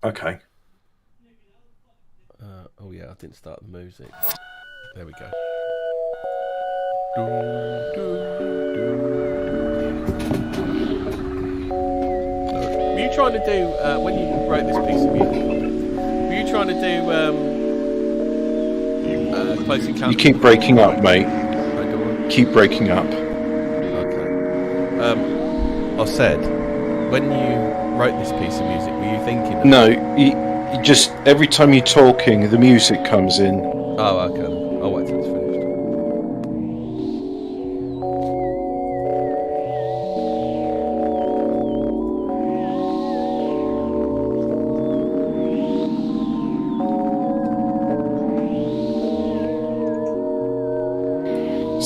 Okay. Oh yeah, I didn't start the music. There we go. Were you trying to do when you wrote this piece of music? Were you trying to do Close Encounters? You keep breaking up, mate. Oh, do I? Keep breaking up. Okay. I said, when you wrote this piece of music, were you thinking of... No, you just every time you're talking, the music comes in. Oh, okay. I'll wait till it's finished.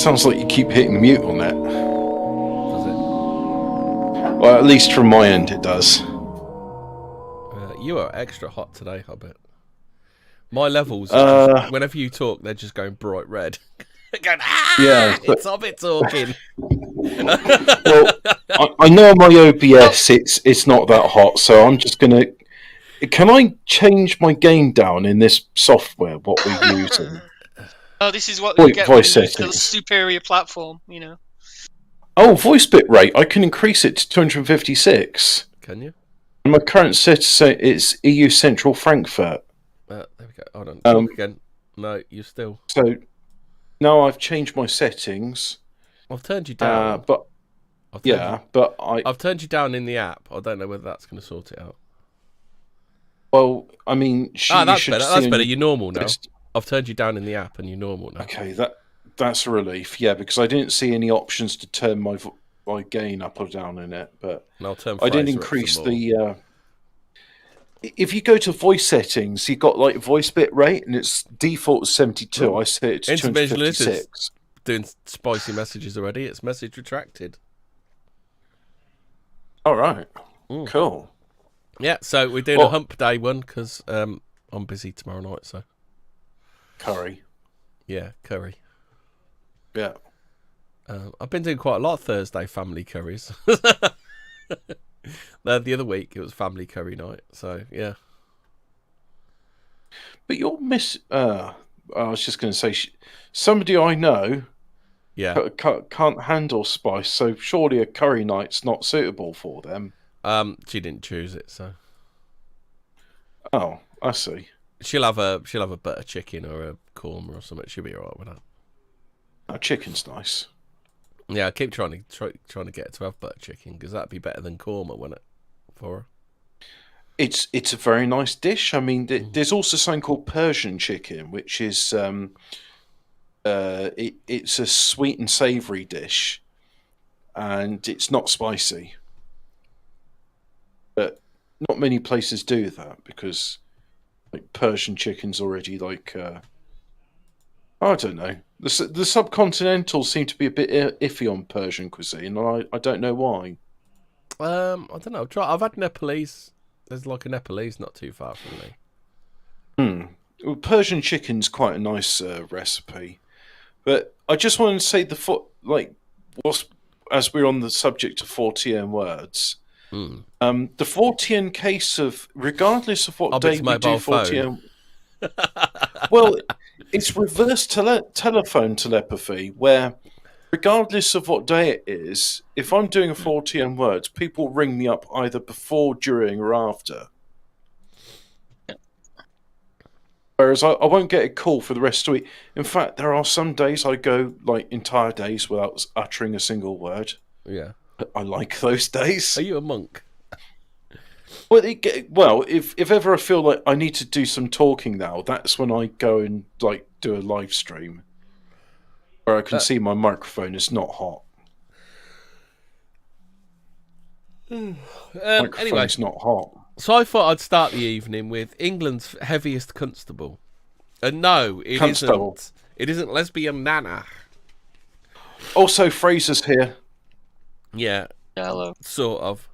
Sounds like you keep hitting mute on that. Does it? Well, at least from my end, it does. You are extra hot today, Hobbit. My levels, whenever you talk, they're just going bright red. Going, Yeah, it's Hobbit talking. Well, I know on my OBS it's not that hot, so I'm just gonna. Can I change my gain down in this software? What we're using? Oh, this is what you get voice when you use the settings. superior platform, you know. Oh, voice bit rate. I can increase it to 256. Can you? And my current set is EU Central Frankfurt. There we go. Hold on. Talk again. No, you're still... So now I've changed my settings. I've turned you down. I've turned you down in the app. I don't know whether that's going to sort it out. Well, I mean... that's better. That's better. You're normal now. I've turned you down in the app and you're normal now. Okay, that's a relief. Yeah, because I didn't see any options to turn my gain up or down in it. But I didn't increase the... if you go to voice settings, you've got like voice bit rate and it's default 72. I set it to 256. Doing spicy messages already. It's message retracted. All right. Cool. Yeah, so we're doing a hump day one because I'm busy tomorrow night. So curry. Yeah, curry. Yeah. I've been doing quite a lot of Thursday family curries. The other week it was family curry night. So yeah. But you're I was just going to say somebody I know. Yeah. Can't handle spice, so surely a curry night's not suitable for them. She didn't choose it, so. Oh, I see. She'll have a butter chicken or a korma or something. She'll be alright with that. Chicken's nice. Yeah, I keep trying to get her to have butter chicken because that'd be better than korma, wouldn't it? For her. It's a very nice dish. I mean, there's also something called Persian chicken, which is it's a sweet and savoury dish, and it's not spicy. But not many places do that because, like, Persian chicken's already like I don't know. The subcontinentals seem to be a bit iffy on Persian cuisine, and I don't know why. I don't know. I've had Nepalese. There's like a Nepalese not too far from me. Well, Persian chicken's quite a nice recipe, but I just wanted to say as we're on the subject of Fortean Words, the Fortean case of regardless of what day we do Fortean. Well, it's reverse telephone telepathy, where regardless of what day it is, if I'm doing a Fortean Words, people ring me up either before, during, or after. Whereas I won't get a call for the rest of the week. In fact, there are some days I go like entire days without uttering a single word. Yeah. I like those days. Are you a monk? Well, if ever I feel like I need to do some talking now, that's when I go and like do a live stream where I can see my microphone is not hot. Microphone's not hot. So I thought I'd start the evening with England's heaviest constable. And no, it isn't. It isn't lesbian Nana. Also, Fraser's here. Yeah. Hello. Sort of.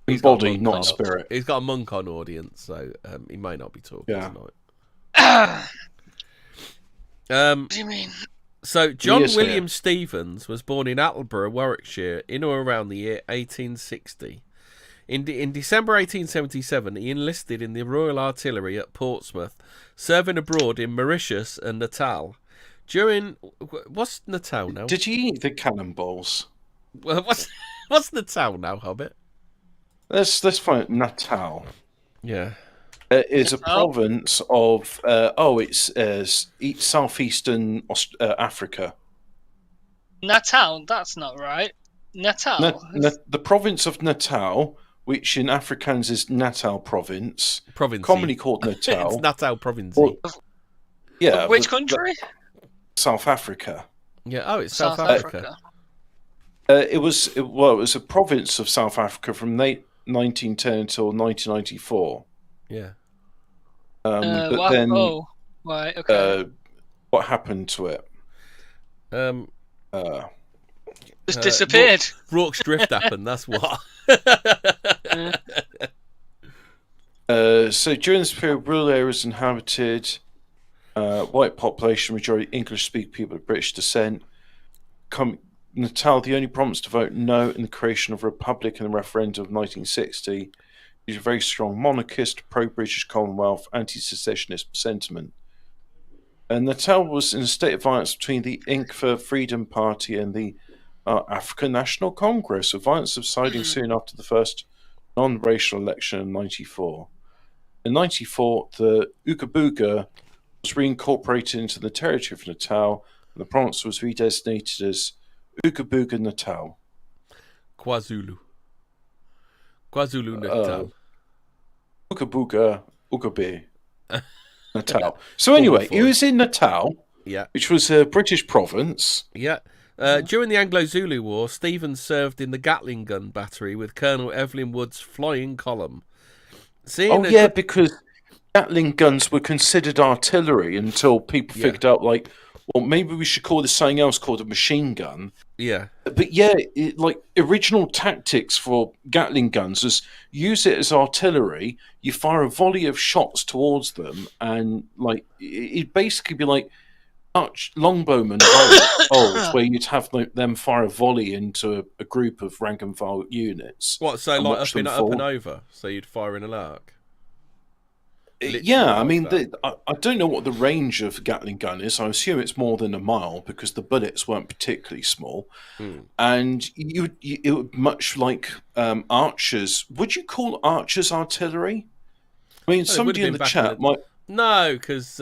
He's body, not spirit. He's got a monk on audience, so he may not be talking tonight. What do you mean? So John William Stevens was born in Attleborough, Warwickshire, in or around the year 1860. In December 1877, he enlisted in the Royal Artillery at Portsmouth, serving abroad in Mauritius and Natal. What's Natal now? Did he eat the cannonballs? Well, what's Natal now, Hobbit? Let's find Natal. Yeah. Is a province of it's southeastern Africa. Natal, that's not right. Natal. The province of Natal, which in Afrikaans is Natal province, commonly called Natal. It's Natal province. Yeah. Which country? South Africa. Yeah. Oh, it's South Africa. It was a province of South Africa from 1910 until 1994. Yeah. But then, right, okay. What happened to it? Just disappeared. Rorke's drift happened. That's what. So during this period, rural areas inhabited, white population, majority English-speaking people of British descent. Natal, the only province to vote no in the creation of a republic in the referendum of 1960. He's a very strong monarchist, pro-British Commonwealth, anti-secessionist sentiment. And Natal was in a state of violence between the Inkatha Freedom Party and the African National Congress, with violence subsiding soon after the first non-racial election in 1994. In 1994, the Ugabuga was reincorporated into the territory of Natal, and the province was redesignated as Ugabuga Natal. KwaZulu Natal. Ugabuga Ugabe Natal. So anyway, he was in Natal, which was a British province. Yeah. During the Anglo-Zulu War, Stevens served in the Gatling gun battery with Colonel Evelyn Wood's flying column. Because Gatling guns were considered artillery until people figured out, maybe we should call this something else called a machine gun. Yeah. But original tactics for Gatling guns is use it as artillery, you fire a volley of shots towards them, and it'd basically be like longbowmen old, where you'd have them fire a volley into a group of rank and file units. What, so up and over? So you'd fire in an arc? I mean, I don't know what the range of Gatling gun is. I assume it's more than a mile because the bullets weren't particularly small. And it would much like archers. Would you call archers artillery? I mean, somebody in the chat might. No, because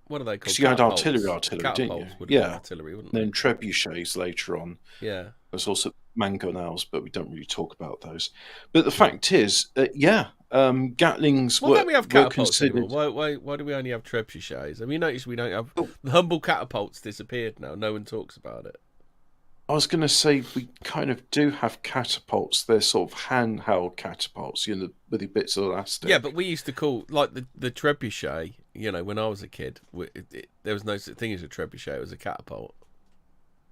what are they called? Because you had artillery, didn't you? Yeah, artillery, wouldn't they? Then trebuchets later on. Yeah. There's also mangonels, but we don't really talk about those. But the fact is, Gatlings why don't we have catapults anymore? Why do we only have trebuchets? Have you noticed we don't have... The humble catapults disappeared now. No one talks about it. I was going to say, we kind of do have catapults. They're sort of handheld catapults, with the bits of elastic. Yeah, but we used to call, the trebuchet, when I was a kid, there was no such thing as a trebuchet. It was a catapult.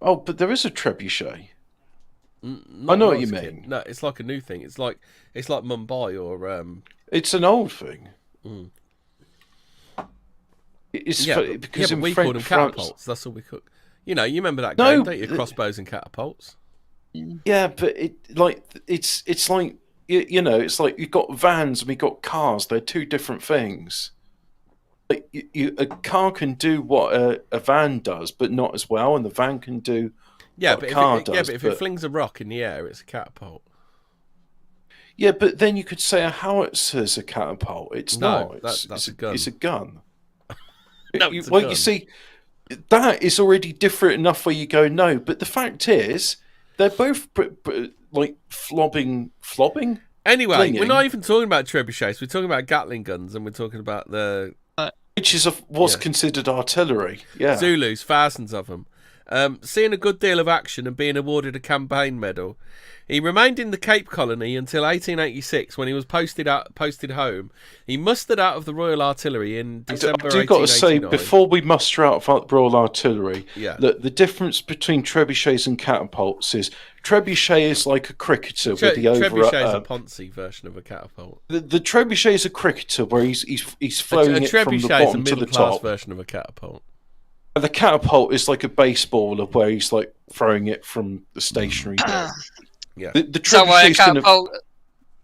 Oh, but there is a trebuchet. I know what you mean. No, it's like a new thing. It's like Mumbai or... It's an old thing. It's because we called them catapults. That's all we could... you remember that game, don't you? Crossbows and catapults. Yeah, but it's like you've got vans and we've got cars. They're two different things. A car can do what a van does, but not as well, and the van can do what a car does. But if it flings a rock in the air, it's a catapult. Yeah, but then you could say a howitzer is a catapult. It's not. That's a gun. It's a gun. No, it's a gun. You see, that is already different enough where you go, no. But the fact is, they're both flobbing. Anyway, flinging. We're not even talking about trebuchets. We're talking about Gatling guns, and we're talking about which is what's considered artillery. Yeah, Zulus, thousands of them. Seeing a good deal of action and being awarded a campaign medal. He remained in the Cape Colony until 1886 when he was posted home. He mustered out of the Royal Artillery in December 1889. I've got to say, before we muster out of the Royal Artillery, the difference between trebuchets and catapults is trebuchet is like a cricketer with the over... Trebuchet is a Ponzi version of a catapult. The trebuchet is a cricketer where he's flowing it from the bottom to the top. A middle-class version of a catapult. And the catapult is like a baseballer where he's throwing it from the stationary bit. Yeah. The trebuchet is going to...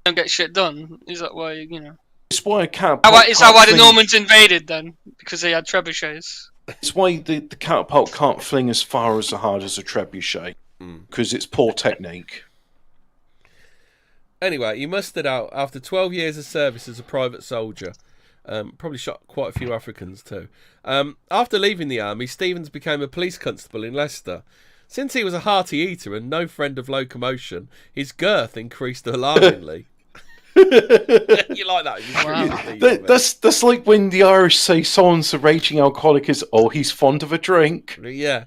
Don't get shit done. Is that why, you know? It's why a catapult. Is that why the Normans invaded then? Because they had trebuchets. It's why the catapult can't fling as far as hard as a trebuchet, because it's poor technique. Anyway, he mustered out after 12 years of service as a private soldier. Probably shot quite a few Africans too. After leaving the army, Stevens became a police constable in Leicester. Since he was a hearty eater and no friend of locomotion, his girth increased alarmingly. You like that? Wow. That's like when the Irish say someone's a raging alcoholic is, he's fond of a drink. Yeah.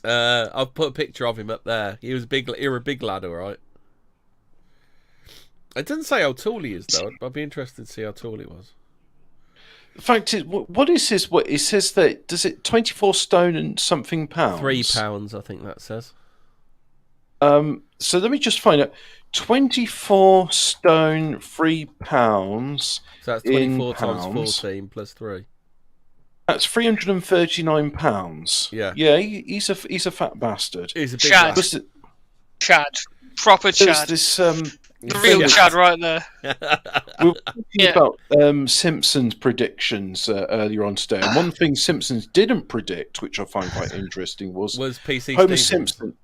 I've put a picture of him up there. He was a big lad, all right. It doesn't say how tall he is, though. I'd be interested to see how tall he was. The fact is, what is his? What it says that does it 24 stone and something pounds? 3 pounds, I think that says. So let me just find out. 24 stone, 3 pounds. So that's 24 times 14 plus 3. That's £339. Yeah. Yeah, he's a fat bastard. He's a big Chad. lad. Chad. Proper Chad. There's the real Chad right there. We were talking about Simpsons predictions earlier on today. And one thing Simpsons didn't predict, which I find quite interesting, was PC Homer Stevens. Simpson.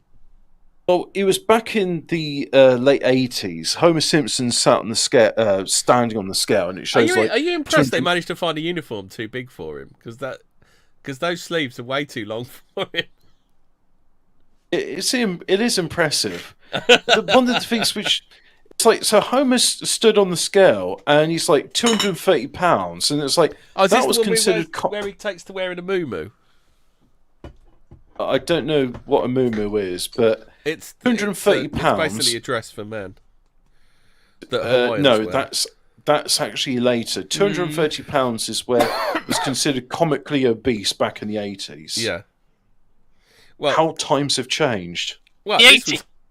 Well, it was back in the late 80s. Homer Simpson sat on the scale, standing on the scale, and it shows Are you impressed they managed to find a uniform too big for him? Because those sleeves are way too long for him. It is impressive. One of the things which it's like, so Homer stood on the scale, and he's like 230 pounds, and it's like that was considered where he takes to wearing a muumuu. I don't know what a muumuu is, but it's 230 pounds. It's basically a dress for men. No, that's actually later. 230 pounds is where it was considered comically obese back in the 80s. Yeah. Well, how times have changed. Well,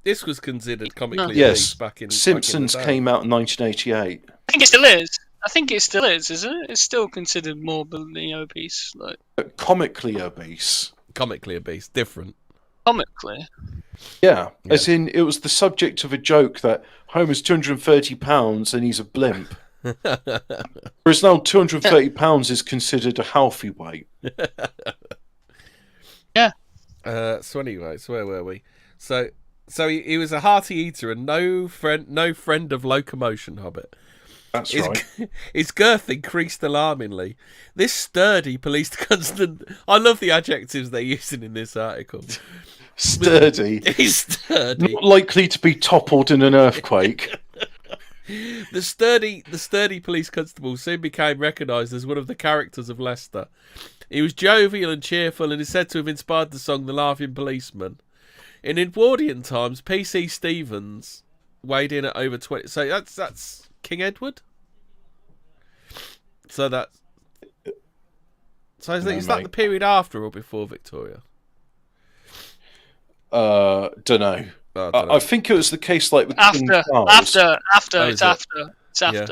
this was considered comically obese back in. Simpsons came out in 1988. I think it still is. I think it still is, isn't it? It's still considered morbidly obese, like comically obese. Comically obese, different. Comically. Yeah, as in it was the subject of a joke that Homer's 230 pounds and he's a blimp. Whereas now 230 pounds is considered a healthy weight. Yeah. So anyway, so where were we? So he was a hearty eater and no friend of locomotion, Hobbit. That's right. His girth increased alarmingly. This sturdy police constant. I love the adjectives they're using in this article. Sturdy. He's sturdy. Not likely to be toppled in an earthquake. The sturdy police constable soon became recognised as one of the characters of Leicester. He was jovial and cheerful and is said to have inspired the song The Laughing Policeman. In Edwardian times, PC Stevens weighed in at over 20... So that's King Edward? So that's... So is that the period after or before Victoria? Don't know. I think it was the case like with King Charles. After. It's after. Yeah.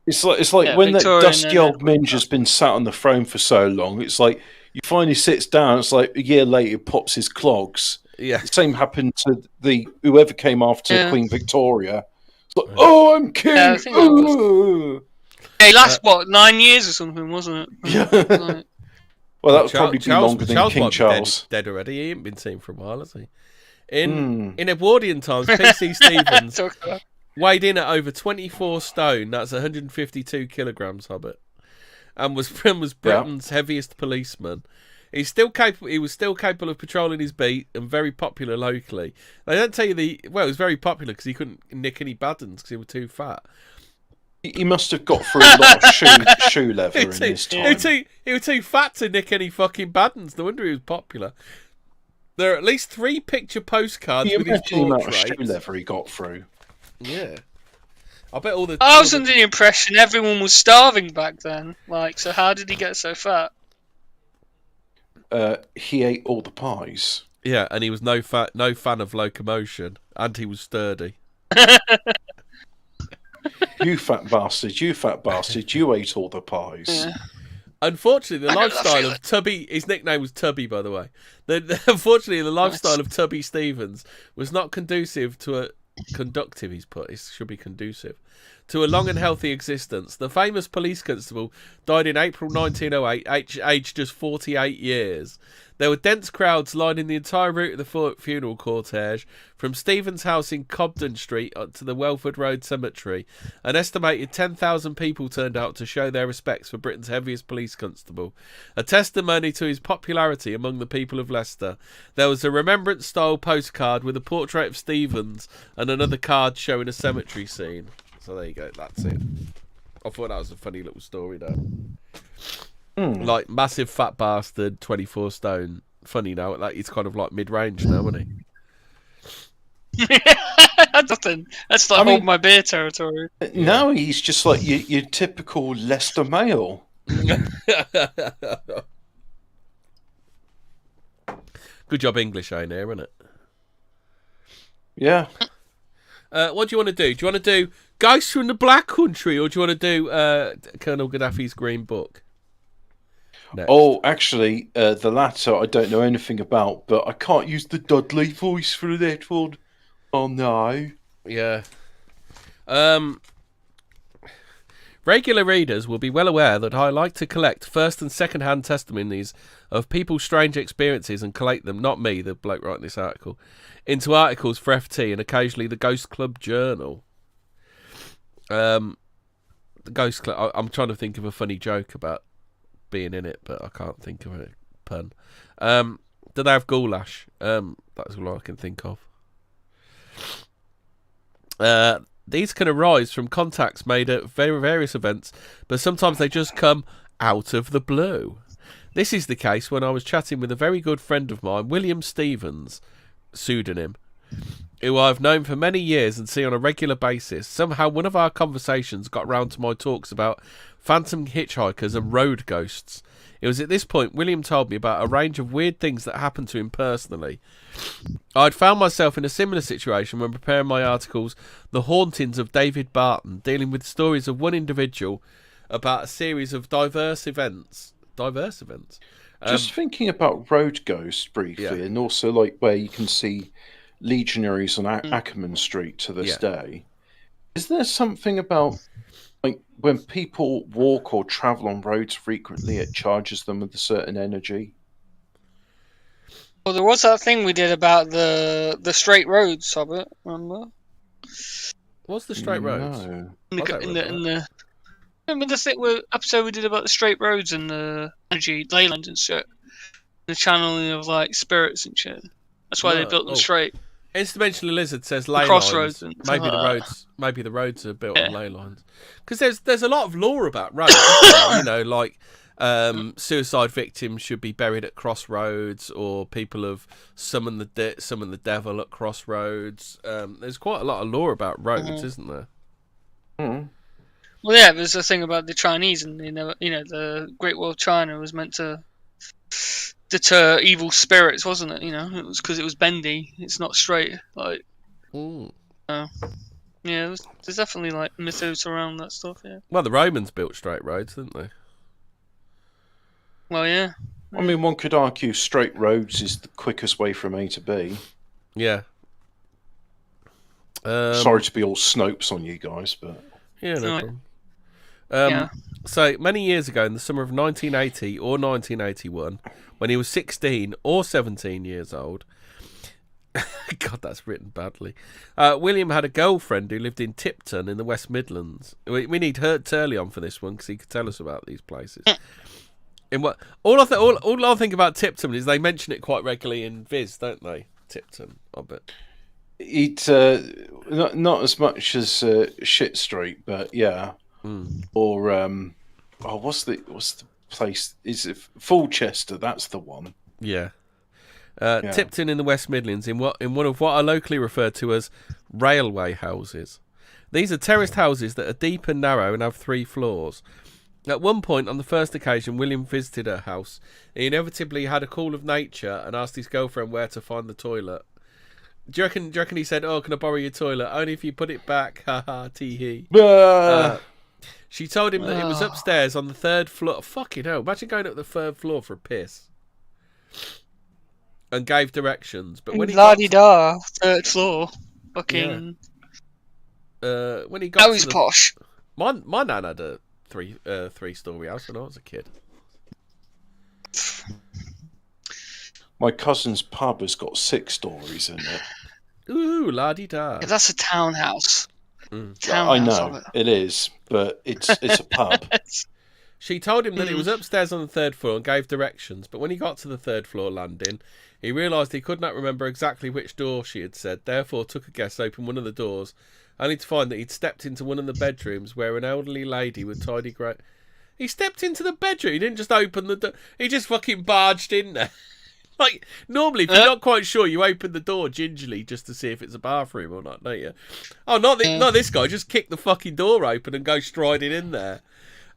It's like when Victorian, that dusty old minge has been sat on the throne for so long. It's like you finally sits down. It's like a year later, pops his clogs. Yeah. The same happened to whoever came after Queen Victoria. It's like, oh, I'm king. Yeah, I think that was... Yeah, he lasted 9 years or something, wasn't it? Yeah. Well, that would probably be longer than King Charles. Dead already. He ain't been seen for a while, has he? In Edwardian times, PC Stevens weighed in at over 24 stone. That's 152 kilograms, Hobbit, and was Britain's heaviest policeman. He was still capable of patrolling his beat and very popular locally. They don't tell you it was very popular because he couldn't nick any bad uns because he was too fat. He must have got through a lot of shoe leather in his time. He was too fat to nick any fucking bad uns. No wonder he was popular. There are at least 3 picture postcards with his portrait. Shoe leather he got through. Yeah. I bet all the... I was under the impression everyone was starving back then. Like, so how did he get so fat? He ate all the pies. Yeah, and he was no fan of locomotion, and he was sturdy. You fat bastard, you ate all the pies. Yeah. Unfortunately, the lifestyle of Tubby... His nickname was Tubby, by the way. Unfortunately, the lifestyle of Tubby Stevens was not conducive to conductive, he's put. It should be conducive. To a long and healthy existence. The famous police constable died in April 1908, aged just 48 years. There were dense crowds lining the entire route of the funeral cortege, from Stephen's house in Cobden Street up to the Welford Road Cemetery. An estimated 10,000 people turned out to show their respects for Britain's heaviest police constable. A testimony to his popularity among the people of Leicester. There was a remembrance-style postcard with a portrait of Stevens and another card showing a cemetery scene. So there you go, that's it. I thought that was a funny little story, though. Like, massive fat bastard, 24 stone. Funny now, like he's kind of like mid-range now, isn't he? That's nothing. That's like hold my beer territory. No, he's just like your typical Leicester male. Good job English ain't here, isn't it? Yeah. What do you want to do? Do you want to do Ghosts from the Black Country, or do you want to do Colonel Gaddafi's Green Book? Next. Oh, actually, the latter I don't know anything about, but I can't use the Dudley voice for that one. Oh no. Yeah. Regular readers will be well aware that I like to collect first and second-hand testimonies of people's strange experiences and collate them, not me, the bloke writing this article, into articles for FT and occasionally the Ghost Club Journal. The Ghost Club, I'm trying to think of a funny joke about being in it, but I can't think of a pun. Do they have goulash? That's all I can think of. These can arise from contacts made at various events, but sometimes they just come out of the blue. This is the case when I was chatting with a very good friend of mine, William Stevens, pseudonym, who I've known for many years and see on a regular basis. Somehow one of our conversations got round to my talks about phantom hitchhikers and road ghosts. It was at this point William told me about a range of weird things that happened to him personally. I'd found myself in a similar situation when preparing my articles, The Hauntings of David Barton, dealing with stories of one individual about a series of diverse events. Just thinking about road ghosts briefly, and also like where you can see legionaries on Ackerman Street to this day. Is there something about like when people walk or travel on roads frequently, it charges them with a certain energy? Well, there was that thing we did about the straight roads, Hobbit. Remember? What's the straight roads? No. Remember the episode we did about the straight roads and the energy ley lines and shit, the channeling of like spirits and shit. That's why they built them straight. Interdimensional Lizard says ley crossroads lines. Maybe the roads are built on ley lines. Because there's a lot of lore about roads. You know, like suicide victims should be buried at crossroads, or people have summoned the devil at crossroads. There's quite a lot of lore about roads, isn't there? Mm. Well, yeah, there's a thing about the Chinese, and the Great Wall of China was meant to deter evil spirits, wasn't it? You know, it was because it was bendy. It's not straight. Like, there's definitely like mythos around that stuff. Yeah. Well, the Romans built straight roads, didn't they? Well, yeah. I mean, one could argue straight roads is the quickest way from A to B. Yeah. Sorry to be all Snopes on you guys, but yeah, no problem. So many years ago, in the summer of 1980 or 1981, when he was 16 or 17 years old, God, that's written badly. William had a girlfriend who lived in Tipton in the West Midlands. We need Turley on for this one because he could tell us about these places. All I think about Tipton is they mention it quite regularly in Viz, don't they? Tipton, I bet. It's not as much as Shit Street, but yeah. Or what's the place? Is it Fulchester? That's the one. Yeah. Tipton in the West Midlands, in one of what are locally referred to as railway houses. These are terraced houses that are deep and narrow and have 3 floors. At one point, on the first occasion William visited her house, he inevitably had a call of nature and asked his girlfriend where to find the toilet. Do you reckon he said, "Oh, can I borrow your toilet? Only if you put it back." Ha ha, tee hee. She told him that it was upstairs on the 3rd floor. Fucking hell! Imagine going up the 3rd floor for a piss. And gave directions, but when he La-di-da, 3rd floor. Fucking. When he got That was posh. My nan had a three-story house when I was a kid. My cousin's pub has got 6 stories in it. Ooh, la-di-da. Yeah, that's a townhouse. I know it is, but it's a pub. She told him that it was upstairs on the 3rd floor and gave directions, but when he got to the 3rd floor landing, he realised he could not remember exactly which door she had said, therefore took a guess, opened one of the doors, only to find that he'd stepped into one of the bedrooms where an elderly lady with tidy grey... He stepped into the bedroom, he didn't just open the door, he just fucking barged in there. Like, normally, if you're not quite sure, you open the door gingerly just to see if it's a bathroom or not, don't you? Oh, not this guy. Just kick the fucking door open and go striding in there.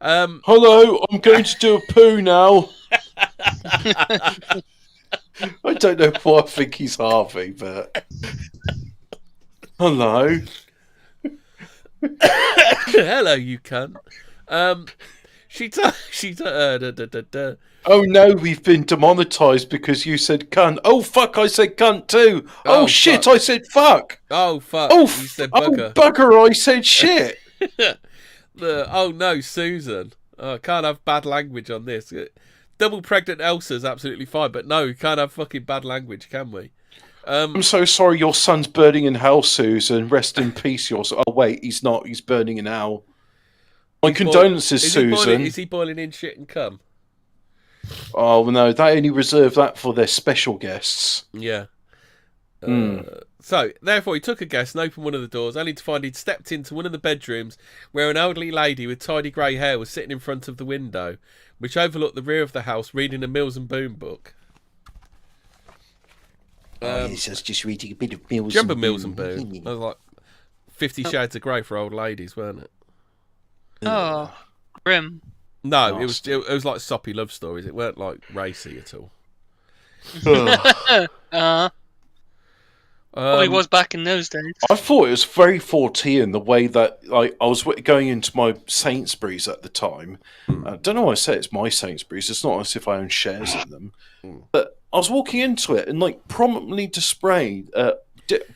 Hello, I'm going to do a poo now. I don't know why I think he's Harvey, but... Hello. Hello, you cunt. Oh no, we've been demonetised because you said cunt. Oh fuck, I said cunt too. Oh shit, fuck. I said fuck. Oh fuck, you said bugger. Oh bugger, I said shit. Oh no, Susan. Oh, I can't have bad language on this. Double pregnant Elsa's absolutely fine, but no, we can't have fucking bad language, can we? I'm so sorry your son's burning in hell, Susan. Rest in peace, your son. Oh wait, he's not. He's burning in hell. My condolences, Susan. Is he boiling in shit and cum? Oh no, they only reserve that for their special guests. Yeah. So, therefore, he took a guess and opened one of the doors, only to find he'd stepped into one of the bedrooms where an elderly lady with tidy grey hair was sitting in front of the window, which overlooked the rear of the house, reading a Mills and Boon book. Yes, I was just reading a bit of Mills. Do you remember Mills and Boon? That was like 50 Shades of Grey for old ladies, weren't it? Oh, grim. No, it was like soppy love stories. It weren't like racy at all. Probably was back in those days. I thought it was very Fortean the way that I was going into my Sainsbury's at the time. I don't know why I say it's my Sainsbury's. It's not as if I own shares in them. But I was walking into it and like prominently displayed.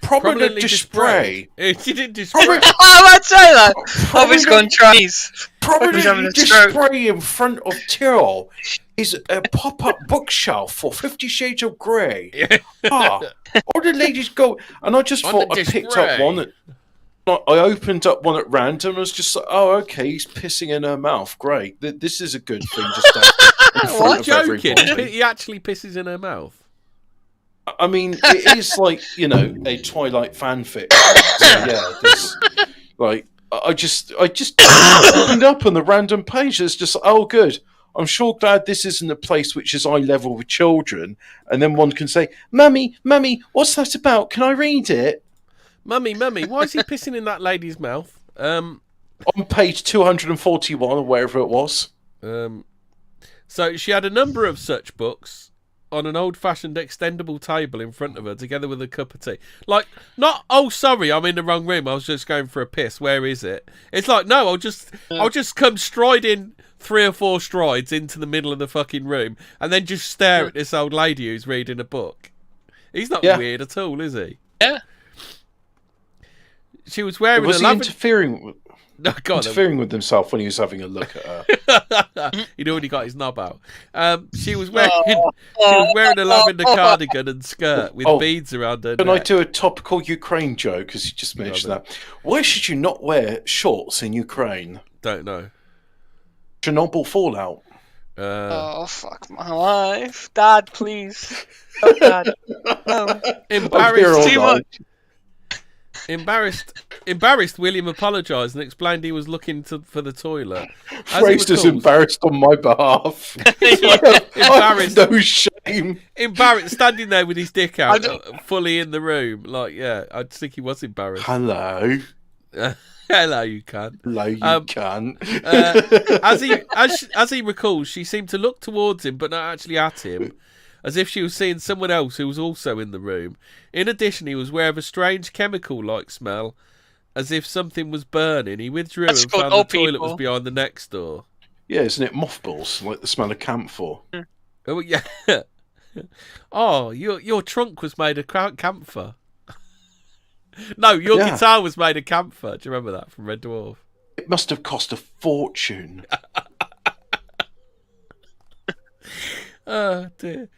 Prominently display. You didn't display. I would say that. Hobbit's gone Chinese. Prominently display in front of Till is a pop-up bookshelf for 50 Shades of Grey. All the ladies go, and I just thought I picked up one. I opened up one at random. And I was just like, oh, okay, he's pissing in her mouth. Great, this is a good thing. Just in front of joking? everybody. He actually pisses in her mouth. I mean, it is like, you know, a Twilight fanfic. So yeah, this, like I just opened up on the random page. It's just, oh, good. I'm sure glad this isn't a place which is eye level with children. And then one can say, Mummy, what's that about? Can I read it? Mummy, why is he pissing in that lady's mouth? On page 241 or wherever it was. So she had a number of such books on an old-fashioned extendable table in front of her, together with a cup of tea. Like, not, oh, sorry, I'm in the wrong room. I was just going for a piss. Where is it? It's like, no, I'll just come striding 3 or 4 strides into the middle of the fucking room and then just stare at this old lady who's reading a book. He's not weird at all, is he? Yeah. She was wearing was he interfering with himself when he was having a look at her? He'd already got his knob out. She was wearing a lavender cardigan and skirt with beads around her neck. Can I do a topical Ukraine joke? Because you just mentioned that. Why should you not wear shorts in Ukraine? Don't know. Chernobyl fallout. Oh, fuck my life. Dad, please. Oh, Dad. No. Embarrassed. Too much. Embarrassed, William apologised and explained he was looking for the toilet. Phrased as embarrassed on my behalf. I have no shame. Embarrassed, standing there with his dick out, fully in the room. Like, yeah, I think he was embarrassed. Hello. Hello, you cunt. Hello, you cunt. As he recalls, she seemed to look towards him, but not actually at him, as if she was seeing someone else who was also in the room. In addition, he was aware of a strange chemical-like smell, as if something was burning. He withdrew and found the toilet was behind the next door. Yeah, isn't it mothballs, like the smell of camphor? Oh, yeah. Oh, your trunk was made of camphor. No, your guitar was made of camphor. Do you remember that from Red Dwarf? It must have cost a fortune. Oh dear.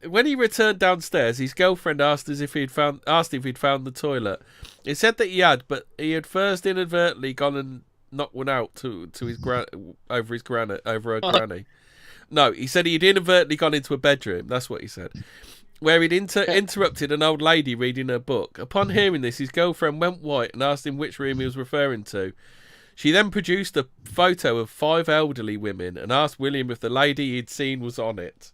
When he returned downstairs, his girlfriend asked if he'd found the toilet. He said that he had, but he had first inadvertently gone and knocked one out over her granny. No, he said he'd inadvertently gone into a bedroom. That's what he said. Where he'd interrupted an old lady reading her book. Upon hearing this, his girlfriend went white and asked him which room he was referring to. She then produced a photo of 5 elderly women and asked William if the lady he'd seen was on it.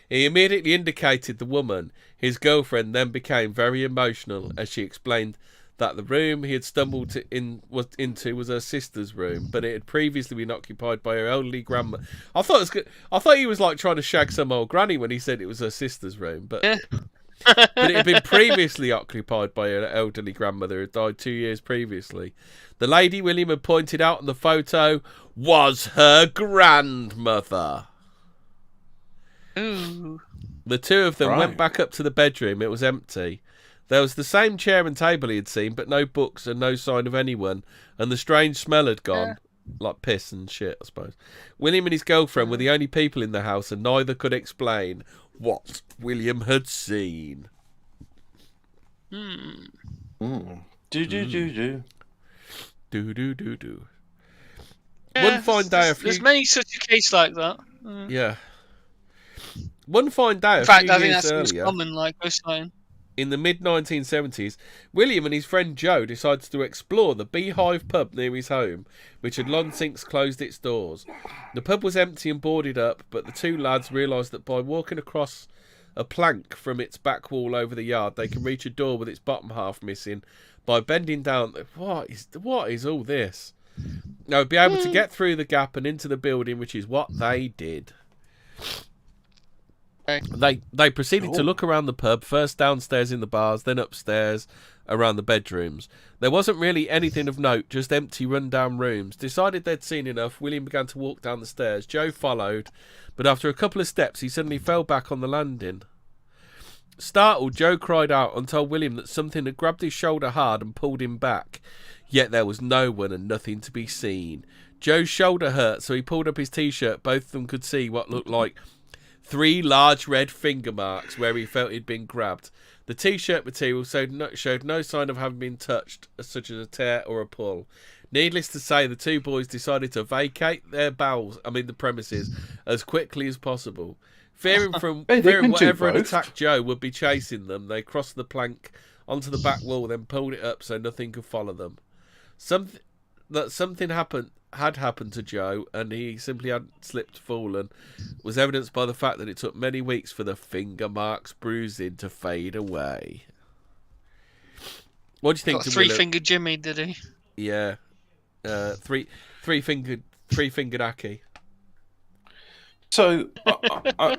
He immediately indicated the woman. His girlfriend then became very emotional as she explained that the room he had stumbled into was her sister's room, but it had previously been occupied by her elderly grandma. I thought he was like trying to shag some old granny when he said it was her sister's room, but but it had been previously occupied by her elderly grandmother who died 2 years previously. The lady William had pointed out in the photo was her grandmother. Ooh. The two of them went back up to the bedroom. It was empty. There was the same chair and table he had seen, but no books and no sign of anyone, and the strange smell had gone. Like piss and shit, I suppose. William and his girlfriend were the only people in the house, and neither could explain what William had seen. Do. One fine day, there's many such a case like that. Yeah. One fine day, In fact, few I think years that's most earlier, common, like coastline. in the mid-1970s, William and his friend Joe decided to explore the Beehive pub near his home, which had long since closed its doors. The pub was empty and boarded up, but the two lads realised that by walking across a plank from its back wall over the yard, they can reach a door with its bottom half missing. By bending down, what is all this? They would be able to get through the gap and into the building, which is what they did. They proceeded to look around the pub, first downstairs in the bars, then upstairs around the bedrooms. There wasn't really anything of note, just empty run-down rooms. Decided they'd seen enough, William began to walk down the stairs. Joe followed, but after a couple of steps he suddenly fell back on the landing. Startled, Joe cried out and told William that something had grabbed his shoulder hard and pulled him back. Yet there was no one and nothing to be seen. Joe's shoulder hurt, so he pulled up his t-shirt. Both of them could see what looked like 3 large red finger marks where he felt he'd been grabbed. The t-shirt material showed no sign of having been touched, such as a tear or a pull. Needless to say, the two boys decided to vacate the premises, as quickly as possible. Fearing whatever had attacked Joe would be chasing them, they crossed the plank onto the back wall, then pulled it up so nothing could follow them. Something had happened to Joe, and he simply had slipped, fallen, was evidenced by the fact that it took many weeks for the finger marks, bruising to fade away. What do you think? Three-fingered Jimmy, did he? Yeah, three-fingered Aki. So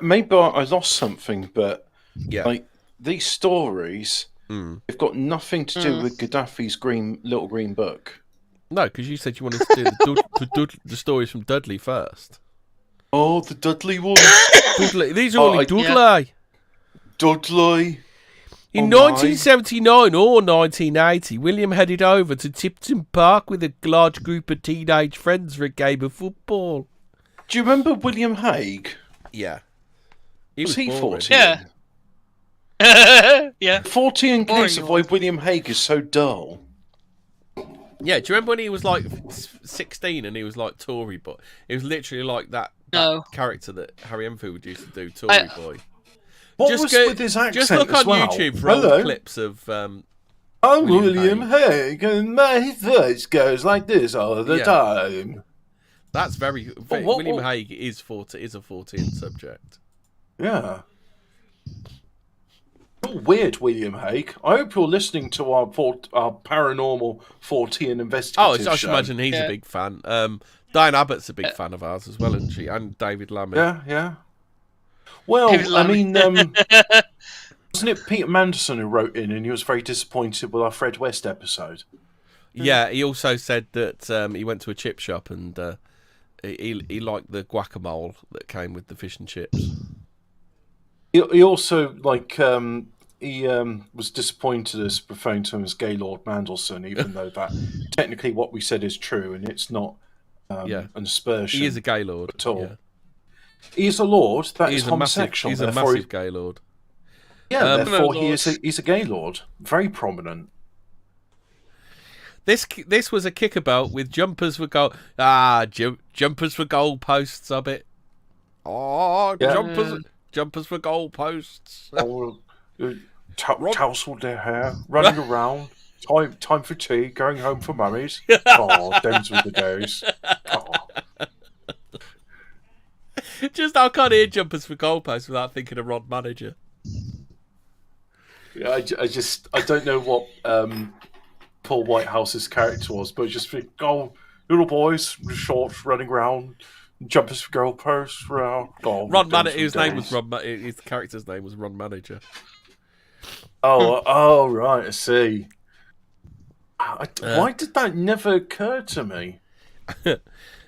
maybe I lost something, but yeah, like these stories, they've got nothing to do with Gaddafi's little green book. No, because you said you wanted to do the stories from Dudley first. Oh, the Dudley one. Dudley. These are only Dudley. Yeah. Dudley. In 1979 or 1980, William headed over to Tipton Park with a large group of teenage friends for a game of football. Do you remember William Hague? Yeah. Was he 14? Yeah. Yeah. 14 case of why William Hague is so dull. Yeah, do you remember when he was like 16 and he was like Tory boy? It was literally like that character that Harry Enfield used to do, Tory boy. What was with his accent? Just look on YouTube for old clips of I'm William Hague and my voice goes like this all the time. That's very... William Hague is a Fortean subject. Yeah. Weird, William Hague. I hope you're listening to our paranormal Fortean investigative show. I should imagine he's a big fan. Diane Abbott's a big fan of ours as well, isn't she? And David Lammy. Yeah. Well, I mean, wasn't it Peter Manderson who wrote in and he was very disappointed with our Fred West episode? Yeah, he also said that he went to a chip shop and he liked the guacamole that came with the fish and chips. He also, he was disappointed us referring to him as Gaylord Mandelson, even though that technically what we said is true, and it's not an aspersion. He is a Gaylord at all. Yeah. He's a lord that is homosexual. He's a massive Gaylord. Yeah, therefore he's a Gaylord, very prominent. This was a kickabout with jumpers for goal. Jumpers for goal posts. Hobbit. Jumpers for goal posts. Tousled their hair, running around. Time for tea. Going home for mummies. Oh, them's were the days. Oh. I can't hear jumpers for goal posts without thinking of Rod Manager. Yeah, I don't know what Paul Whitehouse's character was, but just think, little boys with shorts running around, jumpers for goal posts. Ron Manager. His name was Ron. His character's name was Ron Manager. Oh, right. I see. Why did that never occur to me?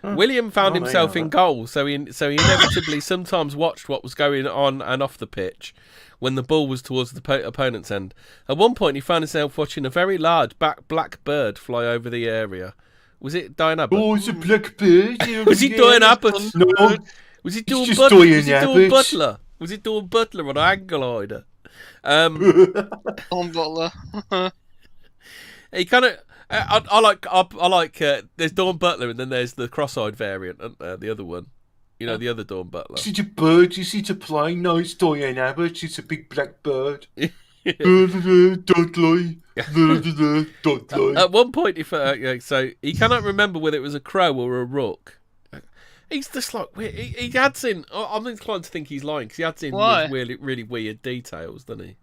William found himself in goal, so he inevitably sometimes watched what was going on and off the pitch when the ball was towards the opponent's end. At one point, he found himself watching a very large black bird fly over the area. Was it Diane Abbott? Oh, it's a black bird. Was he Diane Abbott? No. Was he doing Butler? Was he doing Butler on Angloid? On Butler. He kind of. I like. There's Dawn Butler, and then there's the cross-eyed variant, the other one. You know, the other Dawn Butler. Is it a bird? Is it a plane? No, it's Diane Abbott. It's a big black bird. Don't lie. Don't lie. At one point, so he cannot remember whether it was a crow or a rook. He's just like he adds in. I'm inclined to think he's lying because he adds in these really, really weird details, doesn't he?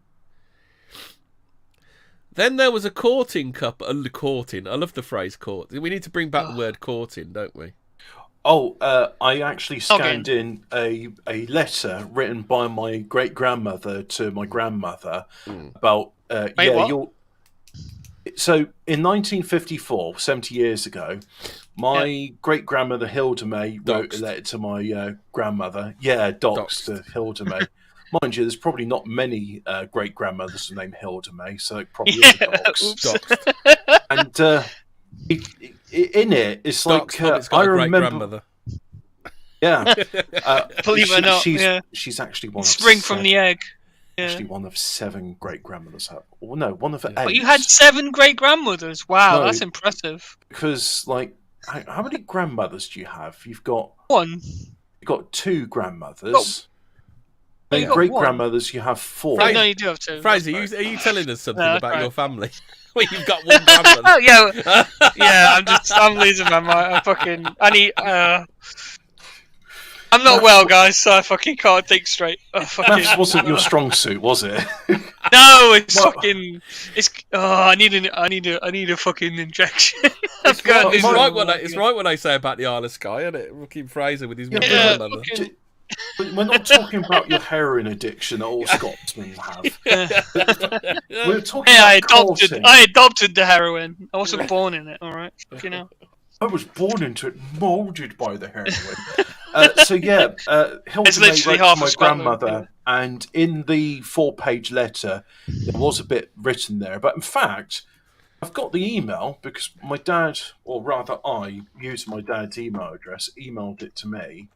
Then there was a courting couple. Courting. I love the phrase court. We need to bring back the word courting, don't we? Oh, I actually scanned in a letter written by my great-grandmother to my grandmother about... So, in 1954, 70 years ago, my great-grandmother Hilda May wrote a letter to my grandmother. Yeah, doxed to Hilda May. Mind you, there's probably not many great-grandmothers named Hilda May, so it probably is a doxed. And... in it, it's like I remember. Yeah, believe it or not, she's actually one. Spring from the egg. Yeah. Actually, one of 7 great grandmothers. Well, no, one of 8. But you had 7 great grandmothers. Wow, that's impressive. Because, like, how many grandmothers do you have? You've got 1. You've got 2 grandmothers. And great grandmothers, you have 4. No, you do have 2. Fraser, are you telling us something about your family? Well, you've got 1 grandmother. yeah. I'm losing my mind. I'm not well, guys, so I fucking can't think straight. That wasn't your strong suit, was it? No, it's fucking. I need a fucking injection. It's right what I say about the Isle of Skye, isn't it? Fucking Fraser with his grandmother. But we're not talking about your heroin addiction that all Scotsmen have. We're talking about I adopted the heroin. I wasn't born in it, alright? You know. I was born into it, moulded by the heroin. Hilda May wrote to my grandmother, and in the 4-page letter, there was a bit written there. But in fact, I've got the email because my dad, or rather I, used my dad's email address, emailed it to me.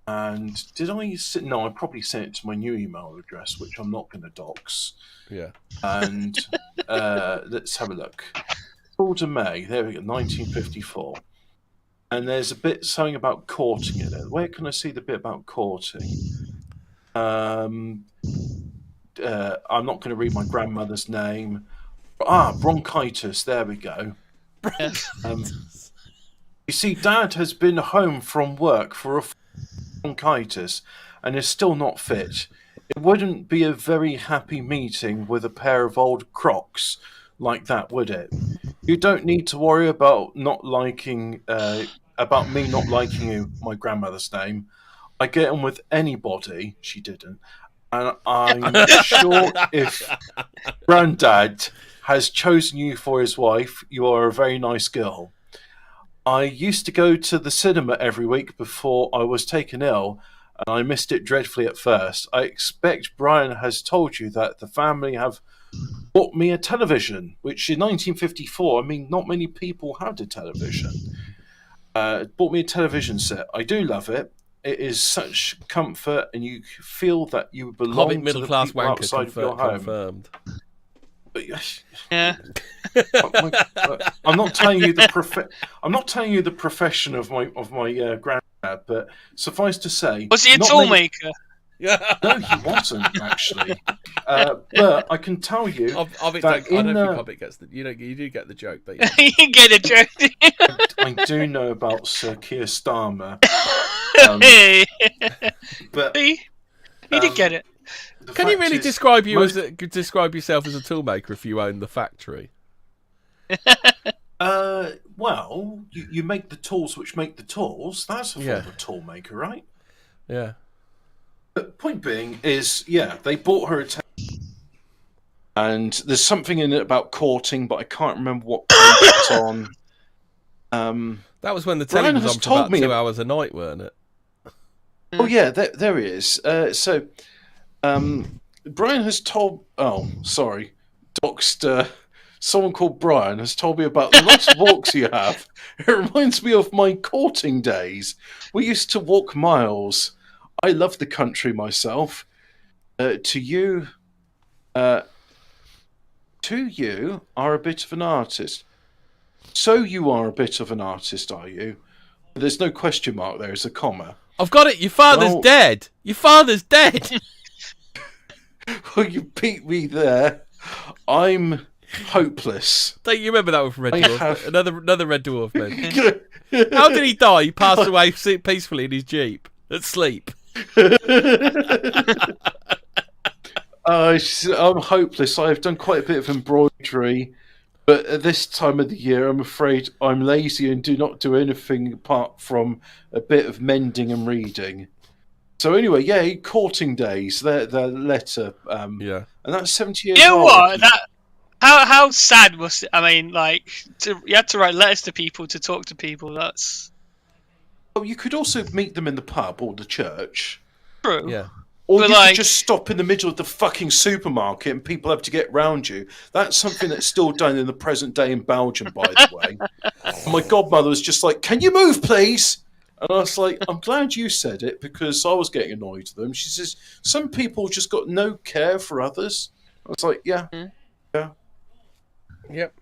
And I probably sent it to my new email address, which I'm not going to dox. Yeah. And let's have a look. Hilda May, there we go, 1954. And there's something about courting in it. Where can I see the bit about courting? I'm not going to read my grandmother's name. Bronchitis, there we go. You see, Dad has been home from work for a bronchitis and is still not fit. It wouldn't be a very happy meeting with a pair of old Crocs like that, would it? You don't need to worry about me not liking you, my grandmother's name. I get on with anybody. She didn't. And I'm sure if Grandad has chosen you for his wife, you are a very nice girl. I used to go to the cinema every week before I was taken ill, and I missed it dreadfully at first. I expect Brian has told you that the family have bought me a television, which in 1954, I mean, not many people had a television. Bought me a television set. I do love it. It is such comfort, and you feel that you belong Hobbit to middle the class people wanker outside of your home. confirmed. Yeah. I'm not telling you the profession of my granddad, but suffice to say, Was he a toolmaker? No, he wasn't actually. But I can tell you I don't think Hobbit gets the. You do get the joke, but you get a joke. I do know about Sir Keir Starmer. But he did get it. Can you really describe yourself as a toolmaker if you own the factory? Well, you make the tools which make the tools. That's a form of a toolmaker, right? Yeah. But point being is, they bought her a and there's something in it about courting, but I can't remember what page it's on. That was when the telly was on for about 2 hours a night, weren't it? Oh yeah, there it is. So Brian has told. Oh, sorry, Doxed. Someone called Brian has told me about the lots of walks you have. It reminds me of my courting days. We used to walk miles. I love the country myself. To you are a bit of an artist. So you are a bit of an artist, are you? There's no question mark there. It's a comma. I've got it. Your father's dead. Your father's dead. Well, you beat me there. I'm hopeless. Don't you remember that one from Red Dwarf? Another Red Dwarf man. How did he die? He passed away peacefully in his Jeep at sleep. I'm hopeless. I've done quite a bit of embroidery, but at this time of the year, I'm afraid I'm lazy and do not do anything apart from a bit of mending and reading. So anyway, courting days. The letter. And that's 70 years old. You know what? How sad was it? I mean, you had to write letters to people to talk to people. That's. Oh, you could also meet them in the pub or the church. True. Yeah. Or you could just stop in the middle of the fucking supermarket and people have to get round you. That's something that's still done in the present day in Belgium, by the way. My godmother was just like, "Can you move, please?" And I was like, "I'm glad you said it because I was getting annoyed with them." She says, "Some people just got no care for others." I was like, "Yeah. Yep."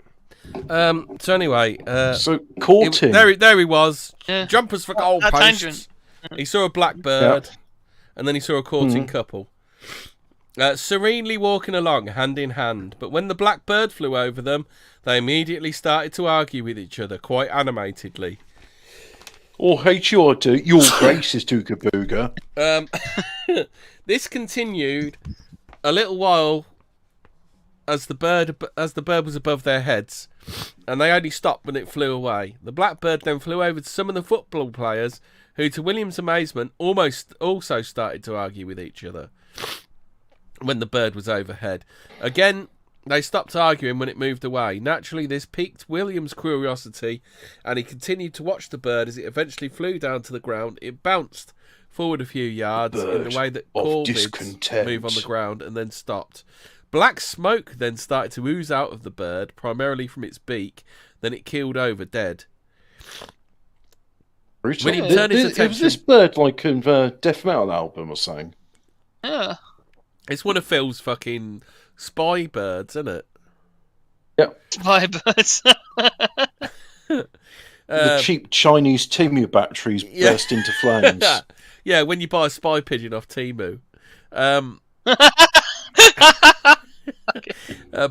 So anyway, so courting. There he was. Yeah. Jumpers for goalposts. He saw a blackbird, and then he saw a courting couple. Serenely walking along, hand in hand. But when the blackbird flew over them, they immediately started to argue with each other, quite animatedly. Oh, hate you, I do. Your grace is Duga Booga. This continued a little while as the bird was above their heads, and they only stopped when it flew away. The blackbird then flew over to some of the football players, who, to William's amazement, also started to argue with each other when the bird was overhead. Again, they stopped arguing when it moved away. Naturally, this piqued William's curiosity, and he continued to watch the bird as it eventually flew down to the ground. It bounced forward a few yards in the way that corvids move on the ground, and then stopped. Black smoke then started to ooze out of the bird, primarily from its beak. Then it keeled over, dead. William turned his attention. Was this bird like a death metal album or something? Yeah. It's one of Phil's fucking spy birds, isn't it? Yep. Spy birds. The cheap Chinese Temu batteries burst into flames. Yeah, when you buy a spy pigeon off Temu.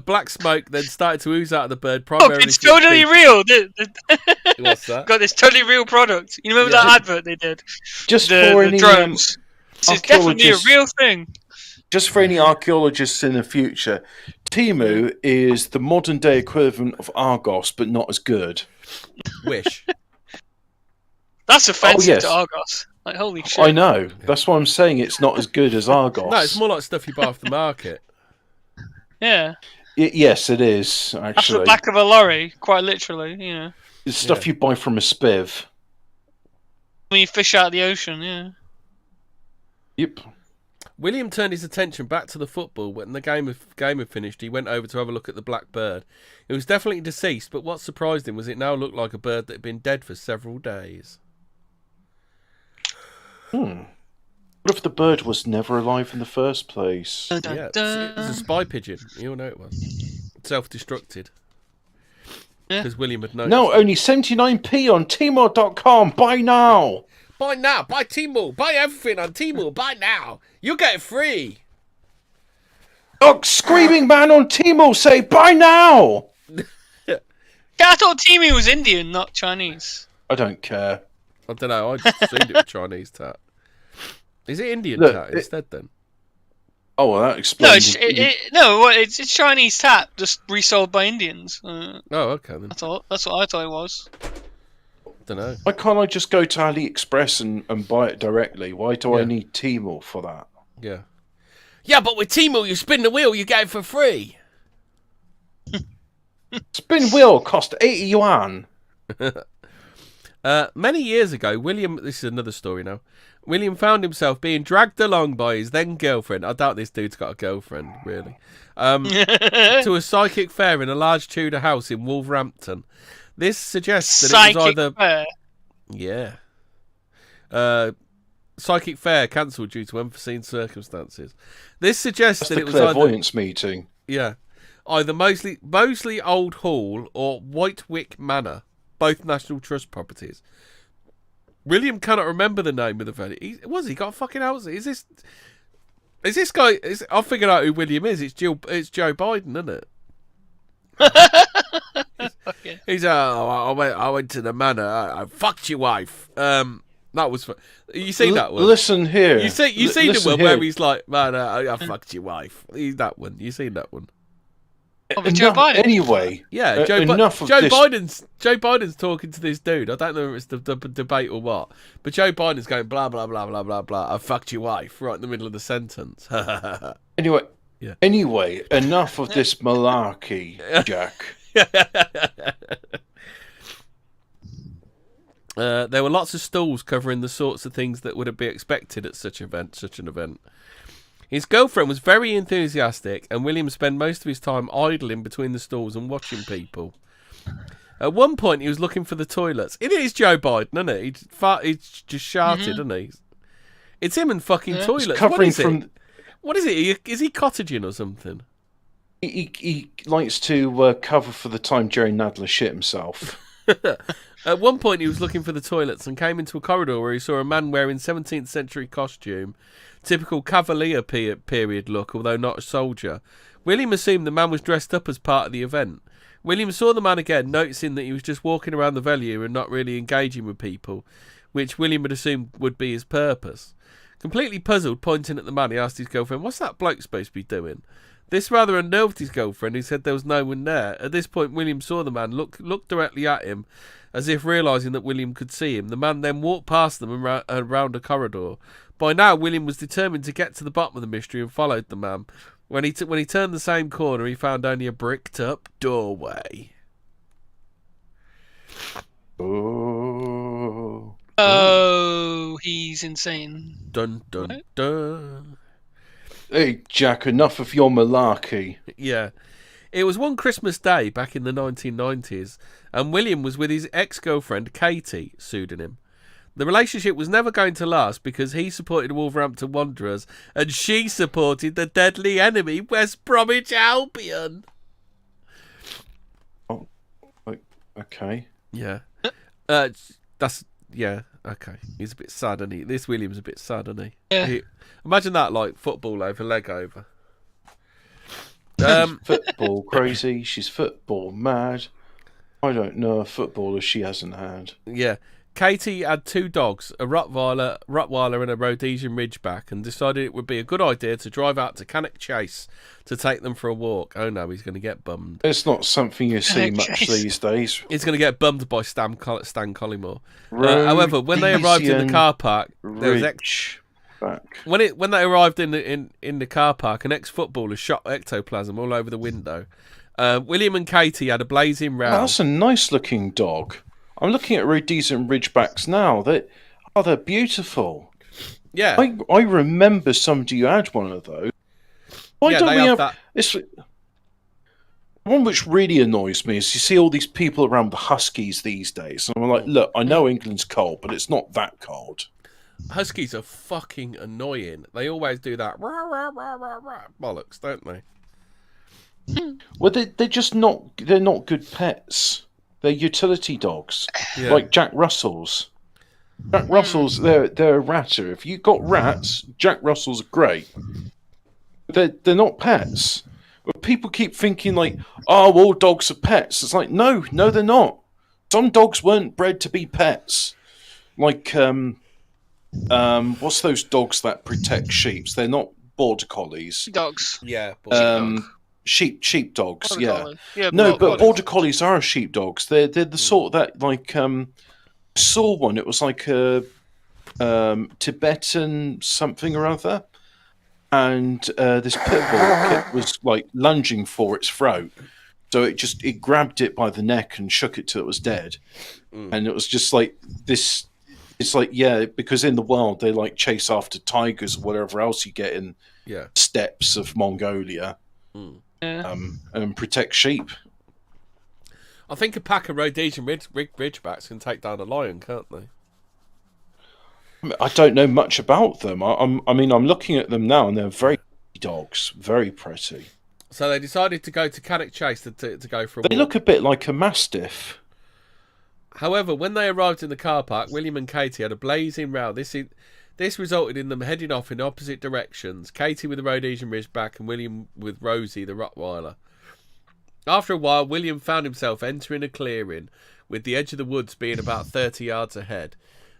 Black smoke then started to ooze out of the bird. Primarily it's totally real. What's that? Got this totally real product. You remember that advert they did? Just for any drones. This is definitely a real thing. Just for any archaeologists in the future, Temu is the modern day equivalent of Argos, but not as good. Wish. That's offensive to Argos. Like, holy shit. I know. That's why I'm saying it's not as good as Argos. No, it's more like stuff you buy off the market. Yeah. Yes, it is, actually. That's the back of a lorry, quite literally, you know. It's stuff you buy from a spiv. When you fish out of the ocean, yeah. Yep. William turned his attention back to the football. When the game had finished, he went over to have a look at the black bird. It was definitely deceased, but what surprised him was it now looked like a bird that had been dead for several days. What if the bird was never alive in the first place? Dun, dun, Yeah, dun. it was a spy pigeon. You all know it was. Self-destructed. Yeah. Because William had noticed. No, only 79p on Tmall.com. Buy now. Buy now. Buy Tmall. Buy everything on Tmall. Buy now. You get it free. Oh, Screaming Man on Tmall say buy now. Yeah, I thought Timu was Indian, not Chinese. I don't care. I don't know. I just assumed it was Chinese tat. Is it Indian Look, tat instead then? Oh, well, that No, explains. it's Chinese tap, just resold by Indians. Oh, okay then. That's what I thought it was. Don't know. Why can't I just go to AliExpress and buy it directly? Why do I Yeah. need Tmall for that? Yeah. Yeah, but with Tmall, you spin the wheel, you get it for free. Spin wheel cost 80 yuan. Many years ago, William... This is another story now. William found himself being dragged along by his then-girlfriend. I doubt this dude's got a girlfriend, really. To a psychic fair in a large Tudor house in Wolverhampton. This suggests that Psychic it was either... fair. Yeah. Psychic fair cancelled due to unforeseen circumstances. This suggests That's that the it was either... clairvoyance meeting. Yeah. Either Mosley Old Hall or Whitewick Manor, both National Trust properties. William cannot remember the name of the venue. He got a fucking house? Is this guy? I figured out who William is. It's Joe Biden, isn't it? Okay. He's I went to the manor. I fucked your wife. That was. You seen that one? Listen here. You seen the listen one here. where he's like, man, I fucked your wife. He's that one. You seen that one? Oh, but Joe Biden. Anyway, Yeah, enough of Joe this. Biden's talking to this dude. I don't know if it's the debate or what, but Joe Biden's going blah blah blah blah blah blah. I fucked your wife right in the middle of the sentence. Anyway, Yeah. Enough of this malarkey, Jack. There were lots of stalls covering the sorts of things that would be expected at such an event. His girlfriend was very enthusiastic, and William spent most of his time idling between the stalls and watching people. At one point, he was looking for the toilets. It is Joe Biden, isn't it? He's just sharted, isn't he? It's him and fucking toilets. What is it? Is he cottaging or something? He likes to cover for the time Jerry Nadler shit himself. At one point, he was looking for the toilets and came into a corridor where he saw a man wearing 17th century costume, typical Cavalier period look, although not a soldier. William assumed the man was dressed up as part of the event. William saw the man again, noticing that he was just walking around the venue and not really engaging with people, which William had assumed would be his purpose. Completely puzzled, pointing at the man, he asked his girlfriend, "What's that bloke supposed to be doing?" This rather unnerved his girlfriend, who said there was no one there. At this point, William saw the man, looked directly at him, as if realising that William could see him. The man then walked past them and round a corridor. By now, William was determined to get to the bottom of the mystery and followed the man. When he turned the same corner, he found only a bricked-up doorway. Oh, he's insane. Dun, dun, Right? dun. Hey, Jack, enough of your malarkey. Yeah. It was one Christmas day back in the 1990s, and William was with his ex-girlfriend, Katie, pseudonym. The relationship was never going to last because he supported Wolverhampton Wanderers and she supported the deadly enemy, West Bromwich Albion. Oh, okay. Yeah. Okay. He's a bit sad, isn't he? This William's a bit sad, isn't he? Yeah. Imagine that, like, football over, leg over. Football crazy. She's football mad. I don't know a footballer she hasn't had. Yeah. Katie had two dogs, a Rottweiler and a Rhodesian Ridgeback, and decided it would be a good idea to drive out to Cannock Chase to take them for a walk. Oh no, he's going to get bummed. It's not something you see much these days. He's going to get bummed by Stan Collymore. However, when they arrived in the car park, there was when they arrived in the car park, an ex-footballer shot ectoplasm all over the window. William and Katie had a blazing row. That's a nice-looking dog. I'm looking at Rhodesian Ridgebacks now. They're beautiful. Yeah. I remember somebody who had one of those. Why don't we have that? It's, one which really annoys me is you see all these people around the Huskies these days, and I'm like, look, I know England's cold, but it's not that cold. Huskies are fucking annoying. They always do that bollocks, don't they? Well, they're just not. They're not good pets. They're utility dogs, like Jack Russells. Jack Russells, they're a ratter. If you got rats, Jack Russells are great. They're not pets. But people keep thinking like, oh, all dogs are pets. It's like, no, they're not. Some dogs weren't bred to be pets. Like, what's those dogs that protect sheep? They're not border collies. Dogs. Yeah. Sheep dogs. Border Yeah. collie. Yeah. No, border but collie. border collies are sheepdogs. They're the sort that like I saw one. It was like a Tibetan something or other, and this pit bull was like lunging for its throat, so it grabbed it by the neck and shook it till it was dead, and it was just like this. It's like because in the wild they like chase after tigers or whatever else you get in steppes of Mongolia. And protect sheep. I think a pack of Rhodesian Ridgebacks can take down a lion, can't they? I don't know much about them. I'm looking at them now, and they're very pretty dogs, very pretty. So they decided to go to Cannock Chase to go for a walk. They look a bit like a mastiff. However, when they arrived in the car park, William and Katie had a blazing row. This resulted in them heading off in opposite directions, Katie with the Rhodesian Ridgeback and William with Rosie, the Rottweiler. After a while, William found himself entering a clearing, with the edge of the woods being about 30 yards ahead.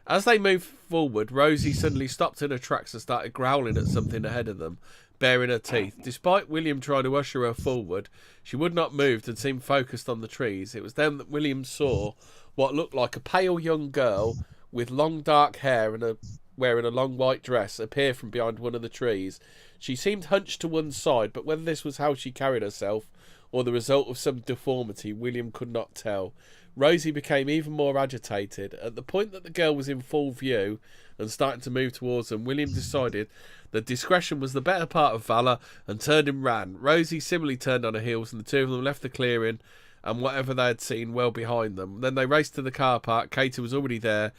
As they moved forward, Rosie suddenly stopped in her tracks and started growling at something ahead of them, baring her teeth. Despite William trying to usher her forward, she would not move and seemed focused on the trees. It was then that William saw what looked like a pale young girl with long dark hair and wearing a long white dress appear from behind one of the trees. She seemed hunched to one side, but whether this was how she carried herself or the result of some deformity, William could not tell. Rosie became even more agitated. At the point that the girl was in full view and starting to move towards them, William decided that discretion was the better part of valour and turned and ran. Rosie similarly turned on her heels, and the two of them left the clearing and whatever they had seen well behind them. Then they raced to the car park. Katie was already there,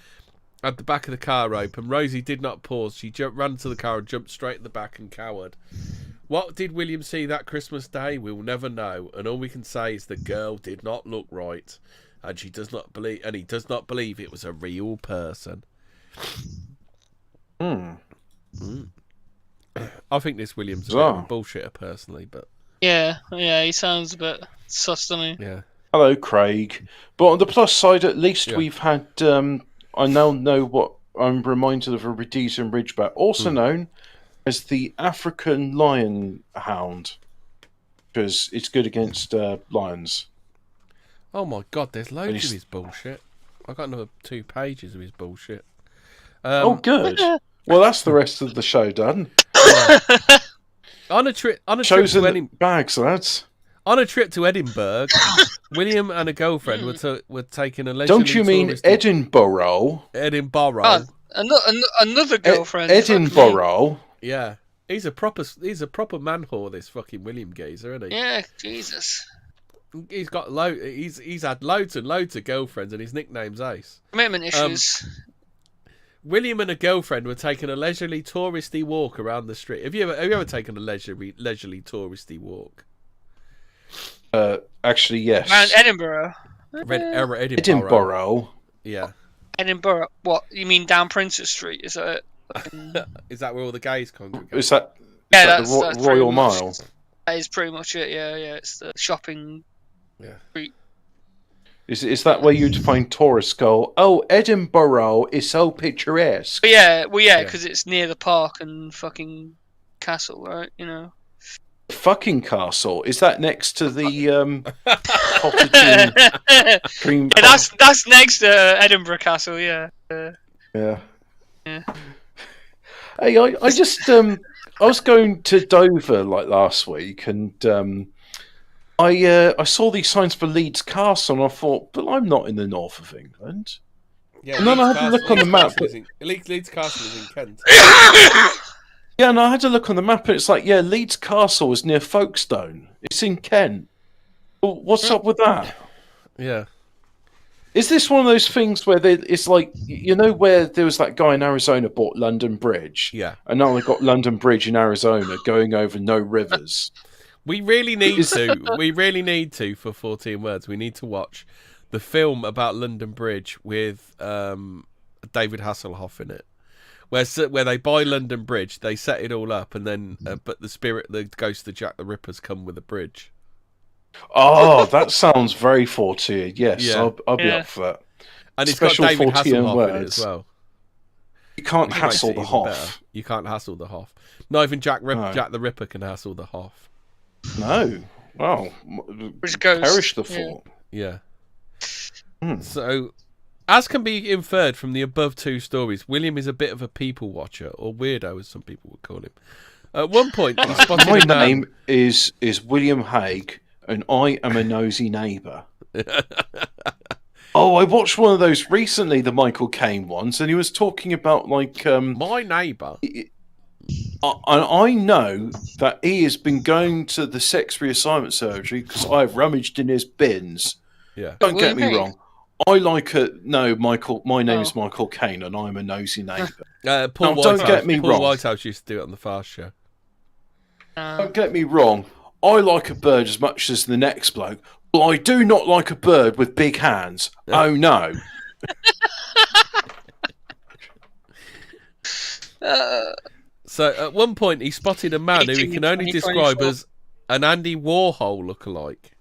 at the back of the car open. Rosie did not pause. She ran to the car and jumped straight in the back and cowered. What did William see that Christmas day? We'll never know, and all we can say is the girl did not look right, and he does not believe it was a real person. I think this William's a bit of a bullshitter personally, but yeah, he sounds a bit sus, doesn't he? Yeah. Hello, Craig. But on the plus side, at least we've had. I now know what I'm reminded of a Rhodesian Ridgeback, also known as the African Lion Hound, because it's good against lions. Oh my God, there's loads of his bullshit. I got another 2 pages of his bullshit. Oh, good. Well, that's the rest of the show done. On a trip Chosen to Edinburgh, bags, lads. On a trip to Edinburgh, William and a girlfriend were taking a leisurely. Don't you mean Edinburgh? Edinburgh. Oh, another girlfriend. Edinburgh. Yeah, he's a proper man whore. This fucking William geezer, isn't he? Yeah, Jesus. He's got He's had loads and loads of girlfriends, and his nickname's Ace. Commitment issues. William and a girlfriend were taking a leisurely touristy walk around the street. Have you ever taken a leisurely touristy walk? Actually, yes. Around Edinburgh. Edinburgh. Yeah. Edinburgh. What you mean down Princess Street? Is that? Is that where all the gays congregate? Is that That's the Royal Mile? That is pretty much it. Yeah. It's the shopping street. Is that where you'd find tourists go, oh, Edinburgh is so picturesque? But yeah, because it's near the park and fucking castle, right? You know. Fucking castle. Is that next to the cottage cream? Yeah, that's next to Edinburgh Castle. Yeah. Yeah. Hey, I just I was going to Dover like last week, and I saw these signs for Leeds Castle, and I thought, but I'm not in the north of England. Yeah, And then I had to look on the map. Leeds Castle is in Kent. Yeah, and I had to look on the map, and it's like, yeah, Leeds Castle is near Folkestone. It's in Kent. Well, what's up with that? Yeah. Is this one of those things where it's like, you know, where there was that guy in Arizona bought London Bridge? Yeah. And now they've got London Bridge in Arizona going over no rivers. We really need to. We really need to, for 14 Words, we need to watch the film about London Bridge with David Hasselhoff in it. Where they buy London Bridge, they set it all up, and then but the ghost of Jack the Ripper's come with a bridge. Oh, that sounds very Fortean. Yes, Yeah. I'll be up for that. And Special it's got David Fortean Hasselhoff words. in it as well. You can't Which makes hassle it the even Hoff. better. You can't hassle the Hoff. Not even Jack No. the Ripper can hassle the Hoff. No. Well, Which goes, perish the thought. Yeah. Hmm. So, as can be inferred from the above two stories, William is a bit of a people watcher, or weirdo, as some people would call him. At one point, he spotted My a man... name is William Hague, and I am a nosy neighbour. Oh, I watched one of those recently, the Michael Caine ones, and he was talking about, like... My neighbour? I know that he has been going to the sex reassignment surgery because I've rummaged in his bins. Yeah. Don't get me William Hague? wrong. I like it. No, Michael. My name is Michael Caine, and I'm a nosy neighbour. Paul Now, don't get me Paul wrong. Whitehouse used to do it on the Fast Show. Don't get me wrong. I like a bird as much as the next bloke, but I do not like a bird with big hands. Oh no. So at one point, he spotted a man who he can only describe 2024. as an Andy Warhol lookalike.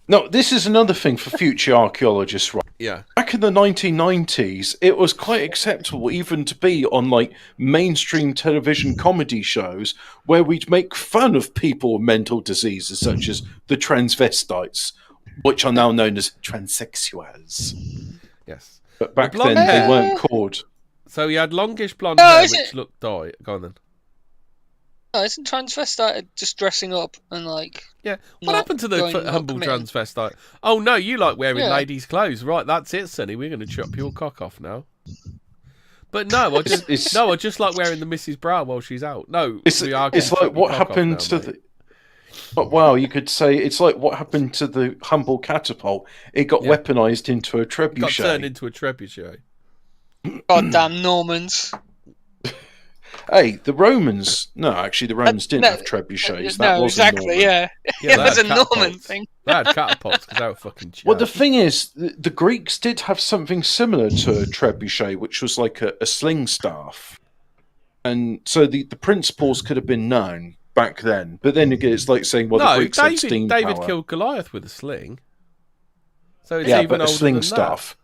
No, this is another thing for future archaeologists, right? Yeah. Back in the 1990s, it was quite acceptable even to be on like mainstream television comedy shows where we'd make fun of people with mental diseases such as the transvestites, which are now known as transsexuals. Yes. But back blonde then hair. they weren't called. So he had longish blonde No, hair, is which it- looked dyed. Go on then. No, isn't transvestite just dressing up and like? Yeah. What Not happened to the going, not humble committing. transvestite? Oh no, you like wearing Yeah. ladies' clothes, right? That's it, Sonny. We're going to chop your cock off now. But no, I just It's- I just like wearing the Mrs. Brown while she's out. No, It's we are gonna like chop your what cock off happened now, to mate. the. But wow, you could say it's like what happened to the humble catapult. It got Yeah. weaponized into a Got turned trebuchet. into a trebuchet. Goddamn Normans. Hey, the Romans. No, actually, the Romans didn't no, have trebuchets. No, That was exactly. Norman. Yeah, Yeah, that's a they had Norman catapults. thing. They had catapults because they were fucking cheap. Well, the thing is, the Greeks did have something similar to a trebuchet, which was like a sling staff, and so the principles could have been known back then. But then again, it's like saying, well, the no, Greeks had steam David power. killed Goliath with a sling. So it's Yeah, even but a older sling than staff.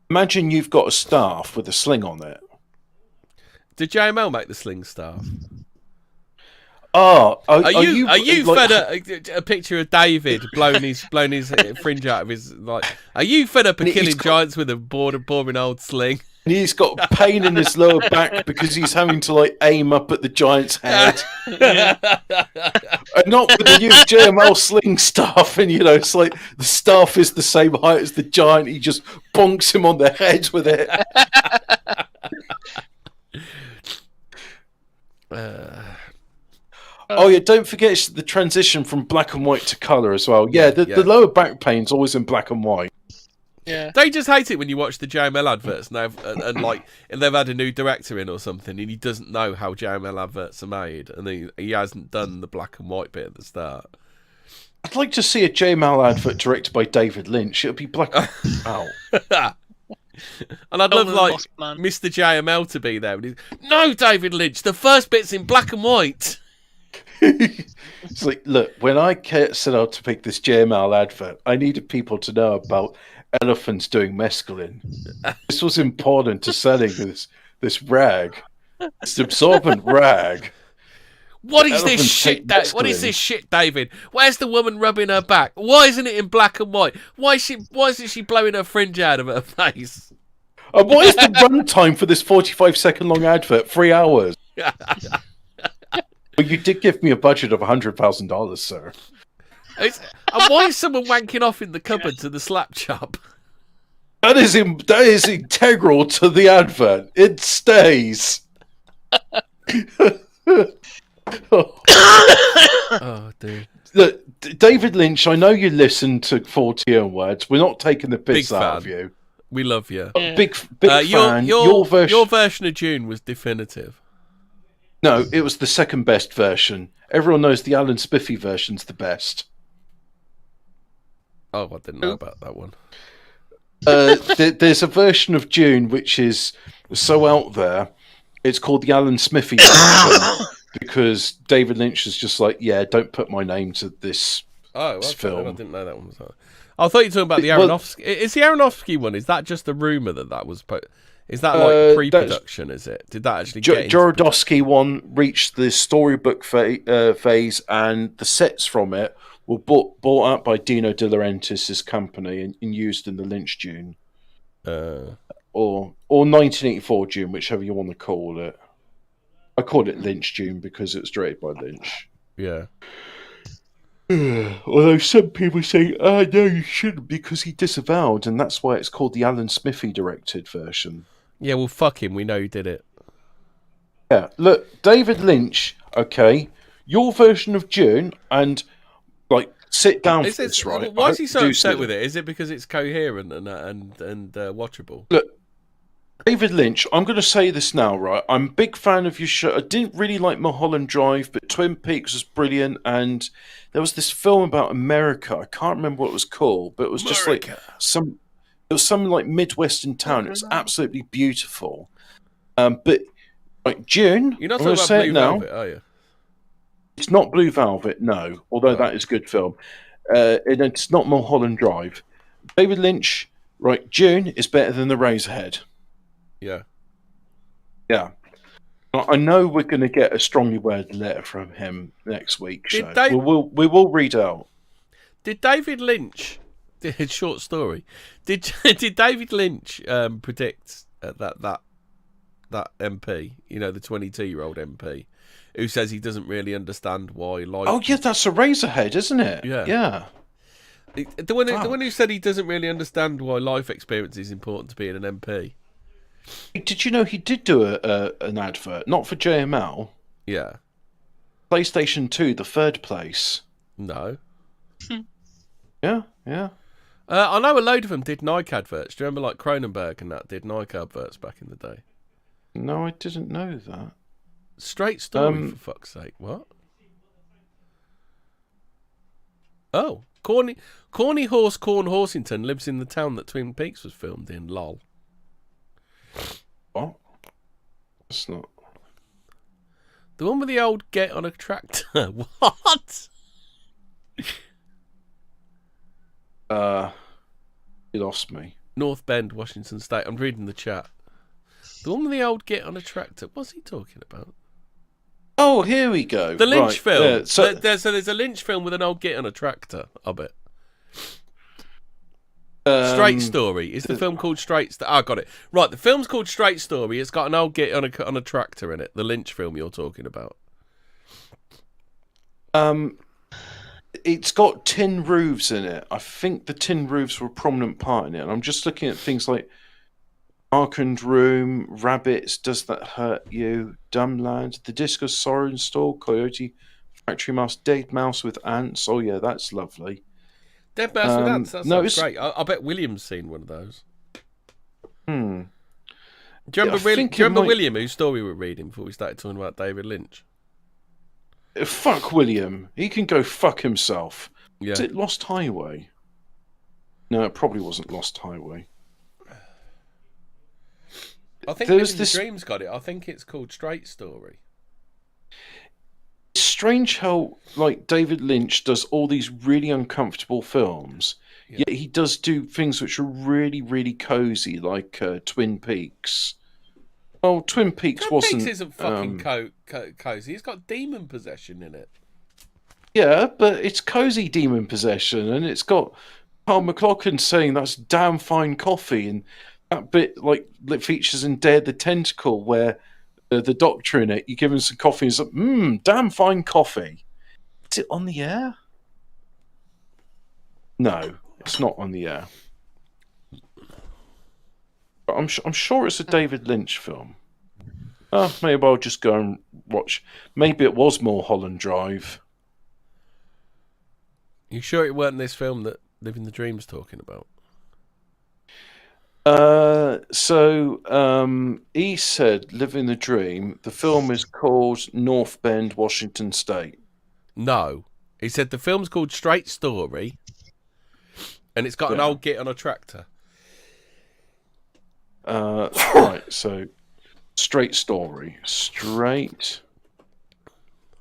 Imagine you've got a staff with a sling on it. That. Did JML make the sling staff? Oh, Are you like, fed up? A picture of David blowing his fringe out of his like. Are you fed up of And he's killing got- giants with a boring old sling? He's got pain in his lower back because he's having to like aim up at the giant's head, and not with the new JML sling staff. And you know, it's like the staff is the same height as the giant. He just bonks him on the head with it. Oh yeah, don't forget it's the transition from black and white to color as well. Yeah, Yeah. the lower back pain's always in black and white. Yeah. They just hate it when you watch the JML adverts and they've had a new director in or something, and he doesn't know how JML adverts are made, and he hasn't done the black and white bit at the start. I'd like to see a JML advert directed by David Lynch. It'll be black. Ow. And I'd love the like boss man. Mr. JML to be there. And he's, no, David Lynch, the first bit's in black and white. It's like, look, when I set out to pick this JML advert, I needed people to know about elephants doing mescaline. This was important to selling this rag, this absorbent rag. What is this Elephants shit? take What is mescaline. this shit, David? Where's the woman rubbing her back? Why isn't it in black and white? Why isn't she blowing her fringe out of her face? And what is the runtime for this 45-second long advert? 3 hours. Well, you did give me a budget of $100,000, sir. And why is someone wanking off in the cupboard to the slap chop? That is integral to the advert. It stays. Oh, dude. Look, David Lynch, I know you listen to Fortean Words. We're not taking the piss Big out fan. of you. We love you. Yeah. Big fan. Your version of June was definitive. No, it was the second best version. Everyone knows the Alan Spiffy version's the best. Oh, I didn't know about that one. There's a version of June which is so out there. It's called the Alan Smithy version because David Lynch is just like, yeah, don't put my name to this film. I didn't know that one was that. I thought you were talking about the Aronofsky. Is the Aronofsky one? Is that just a rumor that was put? Is that like pre-production? Is it? Did that actually get Jodorowsky one reached the storybook phase, and the sets from it were bought out by Dino De Laurentiis' company and used in the Lynch Dune, or 1984 Dune, whichever you want to call it. I call it Lynch Dune because it was directed by Lynch. Yeah. Although some people say, no, you shouldn't because he disavowed, and that's why it's called the Alan Smithy directed version. Yeah, well, fuck him. We know who did it. Yeah, look, David Lynch, okay, your version of Dune, and, like, sit down for this, right? Why is he so upset with it? Is it because it's coherent and watchable? Look, David Lynch, I'm going to say this now, right? I'm a big fan of your show. I didn't really like Mulholland Drive, but Twin Peaks was brilliant, and there was this film about America. I can't remember what it was called, but it was just like some like Midwestern town. It was absolutely beautiful. But like June, you're not talking about Blue Velvet, are you? It's not Blue Velvet, no. Although that is a good film, and it's not Mulholland Drive. David Lynch, right? June is better than The Razorhead. Yeah. Yeah. I know we're going to get a strongly worded letter from him next week. We will read out. Did David Lynch? Short story. Did David Lynch predict that MP? You know, the 22-year-old MP who says he doesn't really understand why life. Oh yeah, that's a Razorhead, isn't it? Yeah. Yeah. The one who said he doesn't really understand why life experience is important to being an MP. Did you know he did do an advert, not for JML? Yeah. PlayStation 2, the third place. No. Yeah. I know a load of them did Nike adverts. Do you remember like Cronenberg and that did Nike adverts back in the day? No, I didn't know that. Straight story, for fuck's sake. What? Oh. Corny Horse Corn Horsington lives in the town that Twin Peaks was filmed in, lol. What? That's not... The one with the old get on a tractor. What? You lost me. North Bend, Washington State. I'm reading the chat. The one with the old get on a tractor. What's he talking about? Oh, here we go. The Lynch film. Yeah, so there's a Lynch film with an old get on a tractor. I bet. Straight Story. Is the film called Straight Story? I got it. Right, the film's called Straight Story. It's got an old git on a tractor in it. The Lynch film you're talking about. It's got tin roofs in it. I think the tin roofs were a prominent part in it. And I'm just looking at things like Darkened Room, Rabbits, Does That Hurt You, Dumbland, The Disco Soren Store, Coyote, Factory Mouse, Dead Mouse with Ants. Oh yeah, that's lovely. Dead Mouse with Ants. That sounds great. I bet William's seen one of those. Do you remember William, whose story we were reading before we started talking about David Lynch? Fuck William. He can go fuck himself. Yeah. Is it Lost Highway? No, it probably wasn't Lost Highway. I think Living the Dream's got it. I think it's called Straight Story. It's strange how, like, David Lynch does all these really uncomfortable films, yet he does do things which are really, really cozy, like Twin Peaks. Well, Twin Peaks wasn't... Twin Peaks isn't fucking cozy. It's got demon possession in it. Yeah, but it's cozy demon possession, and it's got Carl McLaughlin saying that's damn fine coffee, and that bit, like, that features in Dare the Tentacle, where... the doctor in it, you give him some coffee and it's like, damn fine coffee. Is it on the air? No, it's not on the air. But I'm sure it's a David Lynch film. Maybe I'll just go and watch. Maybe it was Mulholland Drive. You sure it weren't this film that Living the Dream's talking about? He said Living the Dream. The film is called North Bend, Washington State. No. He said the film's called Straight Story, and it's got an old git on a tractor. Right, so Straight Story. Straight.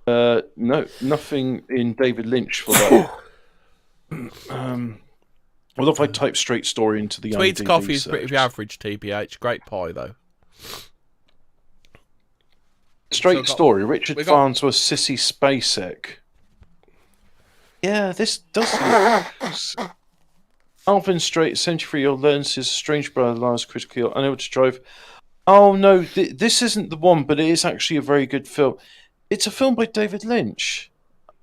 No, nothing in David Lynch for that. Well, if I type Straight Story into the Tweed's IMDb coffee is search. pretty average, TBH. Great pie, though. Straight Story. Richard Farnsworth, Sissy Spacek. Yeah, this does. Alvin Strait, 73-year-old, learns his strange brother Lars critical, unable to drive. Oh no, this isn't the one, but it is actually a very good film. It's a film by David Lynch.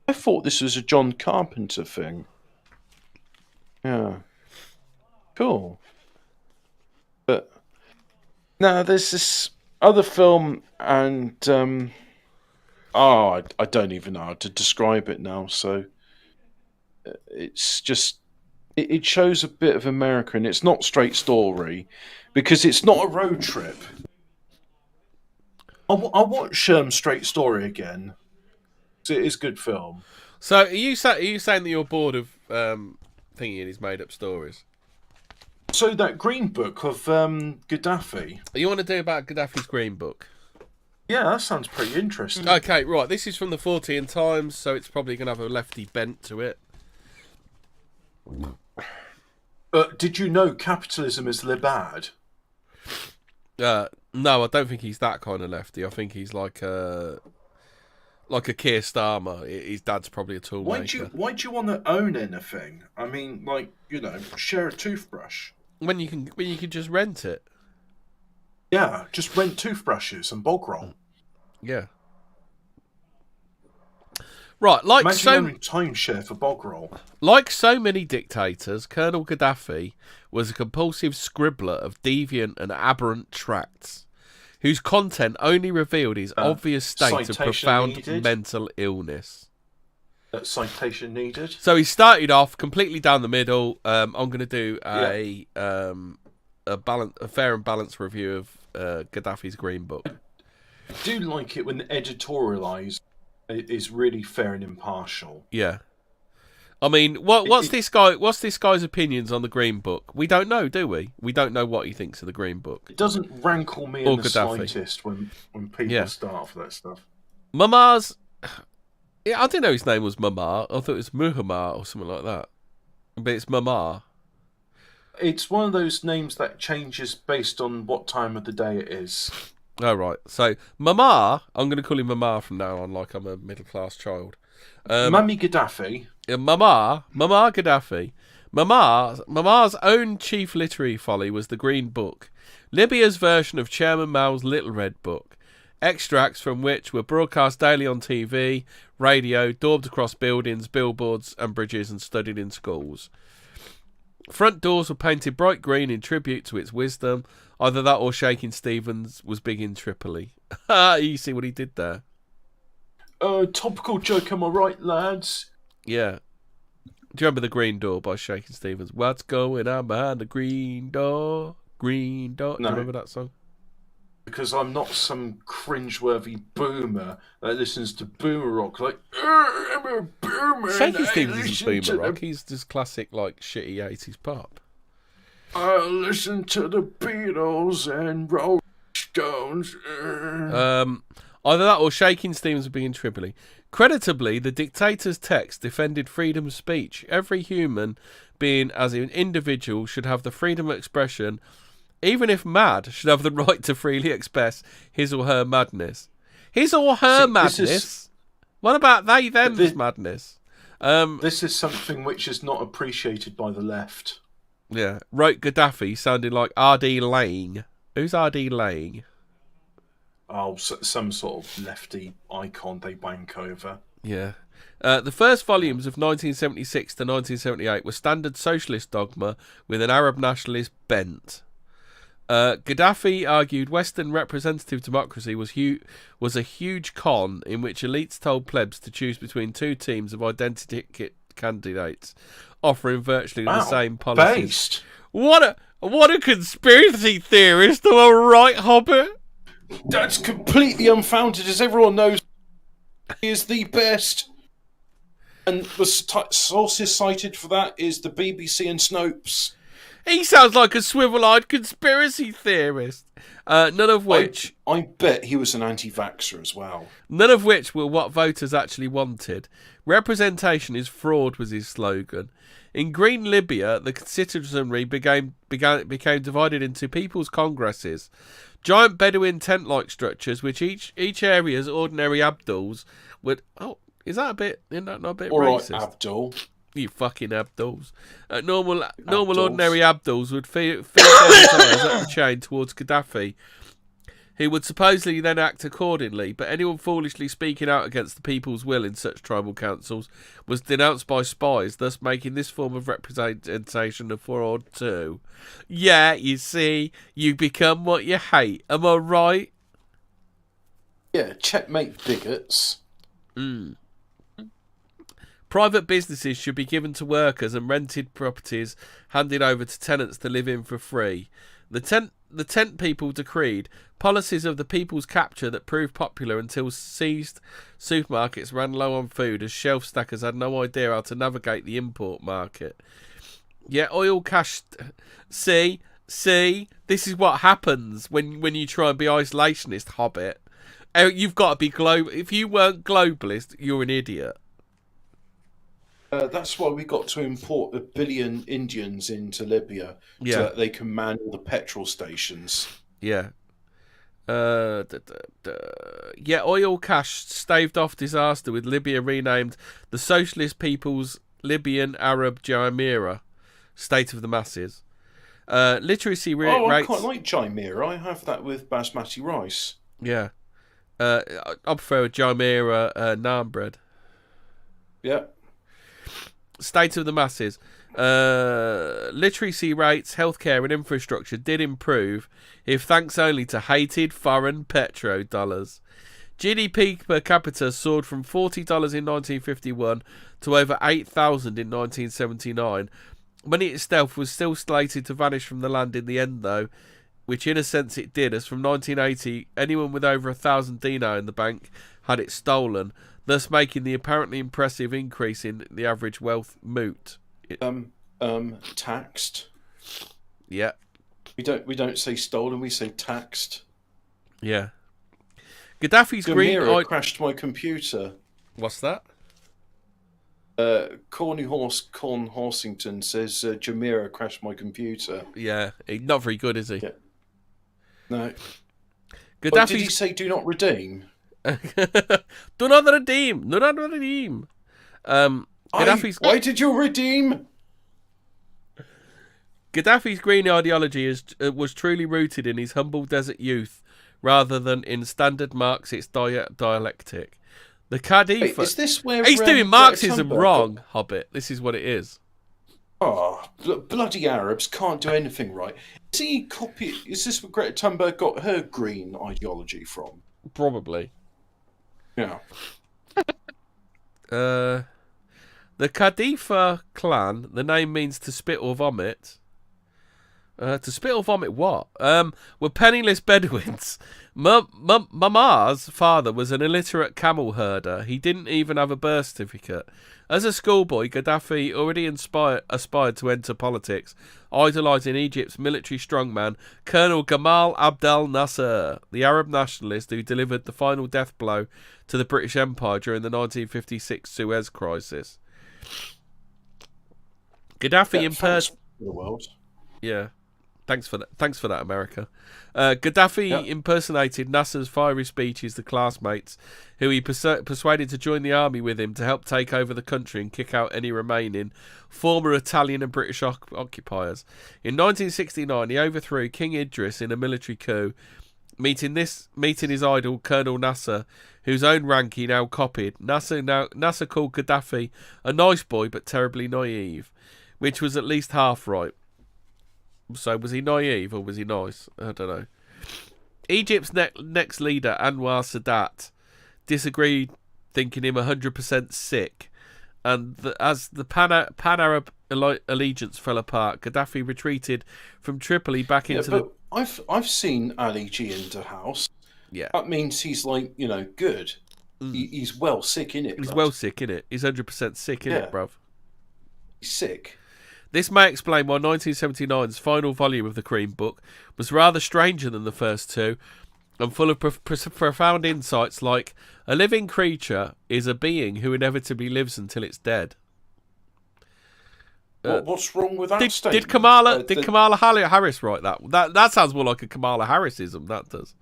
I thought this was a John Carpenter thing. Yeah. Cool. But now there's this other film, and I don't even know how to describe it now. So it's just it shows a bit of America, and it's not Straight Story because it's not a road trip. I'll watch Straight Story again. It is a good film. So are you saying that you're bored of thinking in his made-up stories? So that Green Book of Gaddafi. You want to do about Gaddafi's Green Book? Yeah, that sounds pretty interesting. Okay, right. This is from the Fortean Times, so it's probably going to have a lefty bent to it. Did you know capitalism is libad? No, I don't think he's that kind of lefty. I think he's like a Keir Starmer. His dad's probably a toolmaker. Why do you want to own anything? I mean, like, share a toothbrush. When you can just rent it. Yeah, just rent toothbrushes and bog roll. Yeah. Right, imagine owning timeshare for bog roll. Like so many dictators, Colonel Gaddafi was a compulsive scribbler of deviant and aberrant tracts, whose content only revealed his obvious state of profound mental illness. Citation needed. So he started off completely down the middle. I'm going to do a fair and balanced review of Gaddafi's Green Book. I do like it when the editorialised is really fair and impartial. Yeah. I mean, what's this guy's opinions on the Green Book? We don't know, do we? We don't know what he thinks of the Green Book. It doesn't rankle me in the slightest when people start for that stuff. Mamar's... I didn't know his name was Mamar. I thought it was Muhammar or something like that. But it's Mamar. It's one of those names that changes based on what time of the day it is. Oh, right. So, Mamar, I'm going to call him Mamar from now on, like I'm a middle-class child. Mummy Gaddafi. Mamar Gaddafi. Mamar's own chief literary folly was the Green Book, Libya's version of Chairman Mao's Little Red Book, extracts from which were broadcast daily on TV, radio, daubed across buildings, billboards and bridges and studied in schools. Front doors were painted bright green in tribute to its wisdom. Either that or Shaking Stevens was big in Tripoli. You see what he did there? Topical joke, am I right, lads? Yeah. Do you remember The Green Door by Shaking Stevens? What's going on behind the green door? Green door. No. Do you remember that song? Because I'm not some cringeworthy boomer that listens to boomer rock. Like, I'm a boomer. Shaking Stevens isn't boomer rock. He's just classic, like, shitty 80s pop. I listen to the Beatles and Rolling Stones. Either that or Shaking Stevens would be in Tripoli. Creditably, the dictator's text defended freedom of speech. Every human being as an individual should have the freedom of expression, even if mad, should have the right to freely express his or her madness. His or her madness? What about them's madness? This is something which is not appreciated by the left. Yeah. Wrote Gaddafi sounding like R.D. Laing. Who's R.D. Laing? Oh, some sort of lefty icon they wank over. Yeah. The first volumes of 1976 to 1978 were standard socialist dogma with an Arab nationalist bent. Gaddafi argued Western representative democracy was a huge con in which elites told plebs to choose between two teams of identical candidates, offering virtually the same policies. Based. What a conspiracy theorist, am I right, Hobbit? That's completely unfounded, as everyone knows. He is the best. And the sources cited for that is the BBC and Snopes. He sounds like a swivel-eyed conspiracy theorist. None of which... I bet he was an anti-vaxxer as well. None of which were what voters actually wanted. Representation is fraud was his slogan. In Green Libya, the citizenry became divided into people's congresses. Giant Bedouin tent-like structures, which each area's ordinary Abduls would... Oh, is that not a bit racist? All right, Abdul. You fucking Abduls. Normal ordinary Abduls would feel their desires up the chain towards Gaddafi, who would supposedly then act accordingly, but anyone foolishly speaking out against the people's will in such tribal councils was denounced by spies, thus making this form of representation a fraud too. Yeah, you see, you become what you hate. Am I right? Yeah, checkmate bigots. Private businesses should be given to workers and rented properties handed over to tenants to live in for free. The tent people decreed policies of the people's capture that proved popular until seized supermarkets ran low on food as shelf stackers had no idea how to navigate the import market. Yeah, oil cash... See, this is what happens when you try and be isolationist, Hobbit. You've got to be global. If you weren't globalist, you're an idiot. That's why we got to import 1 billion Indians into Libya so that they can man all the petrol stations. Yeah. Oil cash staved off disaster with Libya renamed the Socialist People's Libyan Arab Jumeirah, State of the Masses. Literacy rates... I quite like Jumeirah. I have that with basmati rice. Yeah. I prefer Jumeirah naan bread. Yeah. State of the masses. Literacy rates, healthcare and infrastructure did improve, if thanks only to hated foreign petrodollars. GDP per capita soared from $40 in 1951 to over $8,000 in 1979. Money itself was still slated to vanish from the land in the end, though, which in a sense it did, as from 1980, anyone with over 1,000 dinar in the bank had it stolen, thus making the apparently impressive increase in the average wealth moot. Taxed. Yeah. We don't say stolen, we say taxed. Yeah. Gaddafi's green... crashed my computer. What's that? Corn Horsington says Jumeirah crashed my computer. Yeah, not very good, is he? Yeah. No. Gaddafi's... Did he say do not redeem? Do not redeem. Do not redeem. Gaddafi's... Why did you redeem? Gaddafi's green ideology was truly rooted in his humble desert youth rather than in standard Marxist dialectic. The Khalifa... Is this where... He's doing Marxism wrong, Hobbit. This is what it is. Oh, bloody Arabs can't do anything right. Is this where Greta Thunberg got her green ideology from? Probably. Yeah. The Khalifa clan, the name means to spit or vomit. To spit or vomit what? Were penniless Bedouins. Mama's father was an illiterate camel herder. He didn't even have a birth certificate. As a schoolboy, Gaddafi already aspired to enter politics, idolising Egypt's military strongman, Colonel Gamal Abdel Nasser, the Arab nationalist who delivered the final death blow to the British Empire during the 1956 Suez Crisis. Gaddafi Yeah. Thanks for that, America. Gaddafi impersonated Nasser's fiery speeches to classmates, who he persuaded to join the army with him to help take over the country and kick out any remaining former Italian and British occupiers. In 1969, he overthrew King Idris in a military coup, meeting his idol Colonel Nasser, whose own rank he now copied. Nasser called Gaddafi a nice boy but terribly naive, which was at least half right. So was he naive or was he nice? I don't know. Egypt's next leader, Anwar Sadat, disagreed, thinking him 100% sick. And as the Pan-Arab allegiance fell apart, Gaddafi retreated from Tripoli back into the... I've seen Ali G in the house. Yeah. That means he's like, good. He's well sick, innit? He's well sick, innit? He's 100% sick, innit, bruv? He's sick. This may explain why 1979's final volume of the Cream book was rather stranger than the first two and full of profound insights like, a living creature is a being who inevitably lives until it's dead. What's wrong with that statement? Did Kamala Harris write that? That sounds more like a Kamala Harrisism, that does.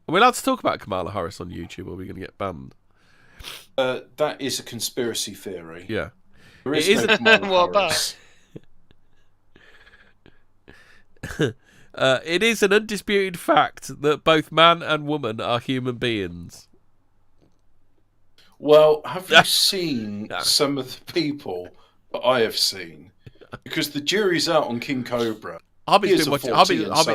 Are we allowed to talk about Kamala Harris on YouTube, or are we going to get banned? That is a conspiracy theory. Yeah. There is no Kamala Harris. It is an undisputed fact that both man and woman are human beings. Well, have you seen some of the people that I have seen? Because the jury's out on King Cobra. Hobbit's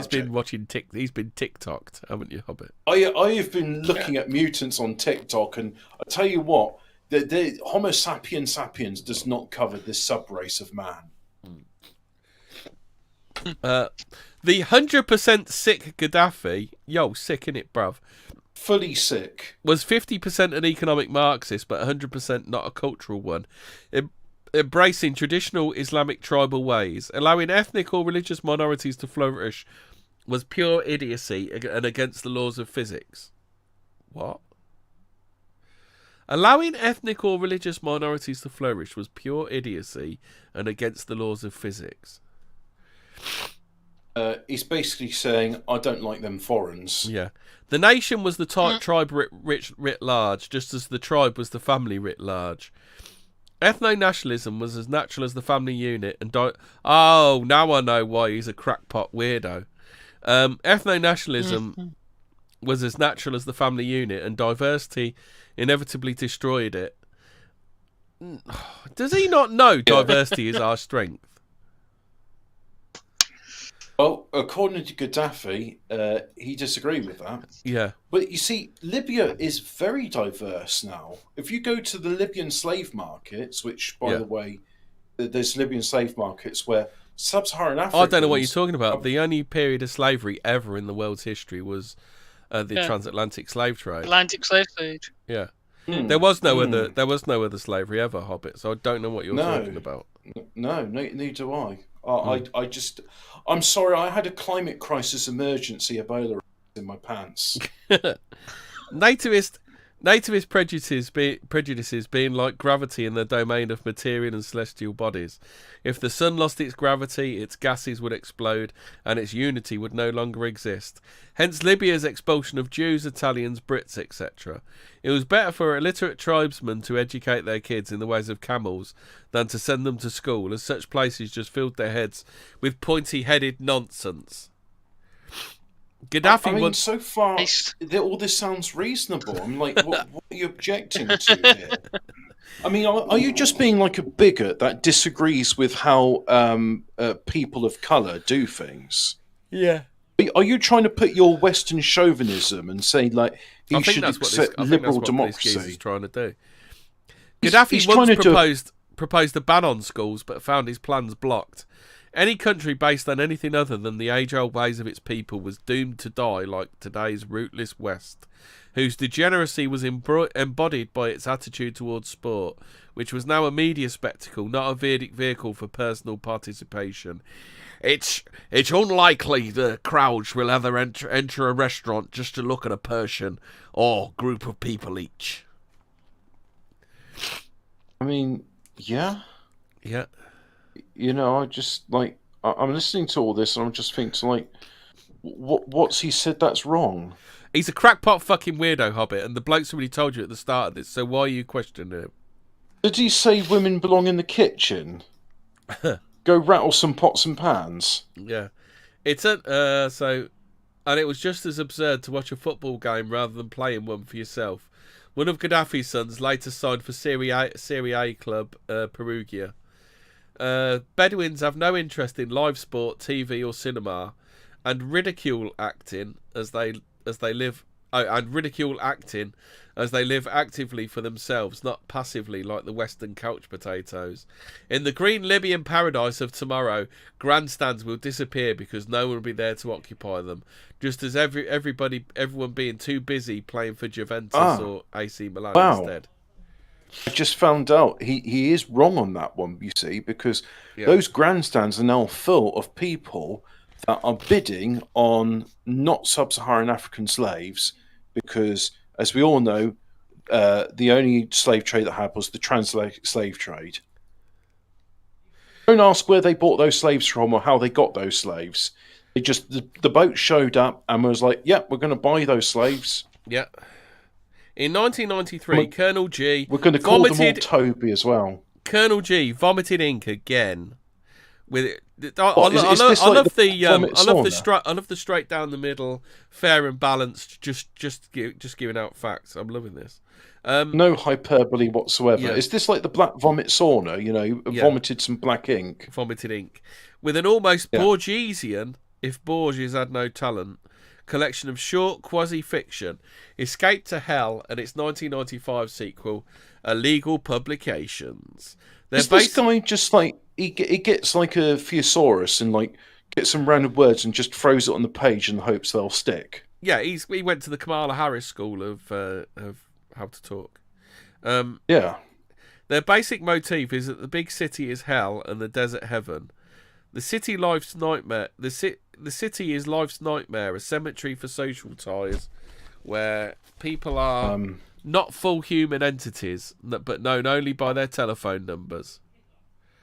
been watching He's been TikToked, haven't you, Hobbit? I have been looking at mutants on TikTok, and I tell you what, the Homo sapiens sapiens does not cover this subrace of man. The 100% sick Gaddafi, sick innit, bruv? Fully sick. Was 50% an economic Marxist, but 100% not a cultural one. Embracing traditional Islamic tribal ways, allowing ethnic or religious minorities to flourish, was pure idiocy and against the laws of physics. What? Allowing ethnic or religious minorities to flourish was pure idiocy and against the laws of physics. He's basically saying, I don't like them foreigners. Yeah. The nation was the tribe writ large, just as the tribe was the family writ large. Ethno-nationalism was as natural as the family unit, and now I know why he's a crackpot weirdo. Ethno-nationalism was as natural as the family unit, and diversity inevitably destroyed it. Does he not know diversity is our strength? Well, according to Gaddafi, he disagreed with that. Yeah. But you see, Libya is very diverse now. If you go to the Libyan slave markets, which, by the way, there's Libyan slave markets where sub-Saharan Africa... I don't know what you're talking about. The only period of slavery ever in the world's history was the transatlantic slave trade. Atlantic slave trade. Yeah. There was no other slavery ever, Hobbit, so I don't know what you're talking about. No, neither do I. I'm sorry, I had a climate crisis emergency Ebola in my pants. Nativist prejudices being like gravity in the domain of material and celestial bodies. If the sun lost its gravity, its gases would explode, and its unity would no longer exist. Hence Libya's expulsion of Jews, Italians, Brits, etc. It was better for illiterate tribesmen to educate their kids in the ways of camels than to send them to school, as such places just filled their heads with pointy-headed nonsense. Gaddafi so far, all this sounds reasonable. I'm like, what are you objecting to here? I mean, are you just being like a bigot that disagrees with how people of colour do things? Yeah. Are you trying to put your Western chauvinism and say like he should accept liberal democracy? He's trying to do. Gaddafi once proposed a ban on schools, but found his plans blocked. Any country based on anything other than the age-old ways of its people was doomed to die like today's rootless West, whose degeneracy was embodied by its attitude towards sport, which was now a media spectacle, not a vehicle for personal participation. It's unlikely the crowds will ever enter a restaurant just to look at a person or group of people each. I mean, yeah. Yeah. You know, I just like I'm listening to all this, and I'm just thinking like, what's he said that's wrong? He's a crackpot fucking weirdo, Hobbit, and the bloke's already told you at the start of this. So why are you questioning him? Did he say women belong in the kitchen? Go rattle some pots and pans. Yeah, and it was just as absurd to watch a football game rather than playing one for yourself. One of Gaddafi's sons later signed for Serie A club Perugia. Bedouins have no interest in live sport, TV, or cinema, and ridicule acting as they live. And ridicule acting as they live actively for themselves, not passively like the Western couch potatoes. In the green Libyan paradise of tomorrow, grandstands will disappear because no one will be there to occupy them, just as everyone being too busy playing for Juventus or AC Milan instead. I just found out he is wrong on that one, you see, because those grandstands are now full of people that are bidding on not sub-Saharan African slaves, because, as we all know, the only slave trade that happened was the trans-slave trade. Don't ask where they bought those slaves from or how they got those slaves. They just the boat showed up and was like, "Yep, we're going to buy those slaves." Yeah. In 1993, Colonel G. We're going to call them all Toby as well. Colonel G. vomited ink again. With I love the straight down the middle, fair and balanced, just giving out facts. I'm loving this. No hyperbole whatsoever. Yeah. Is this like the black vomit sauna? You know, vomited some black ink. Vomited ink, with an almost Borgesian, if Borges had no talent, collection of short quasi-fiction, Escape to Hell, and its 1995 sequel, Illegal Publications. Is this guy just like he gets like a thesaurus and like gets some random words and just throws it on the page in hopes they'll stick? Yeah, he went to the Kamala Harris School of how to talk. Their basic motif is that the big city is hell and the desert heaven. The city life's nightmare. The city is life's nightmare, a cemetery for social ties, where people are not full human entities, but known only by their telephone numbers.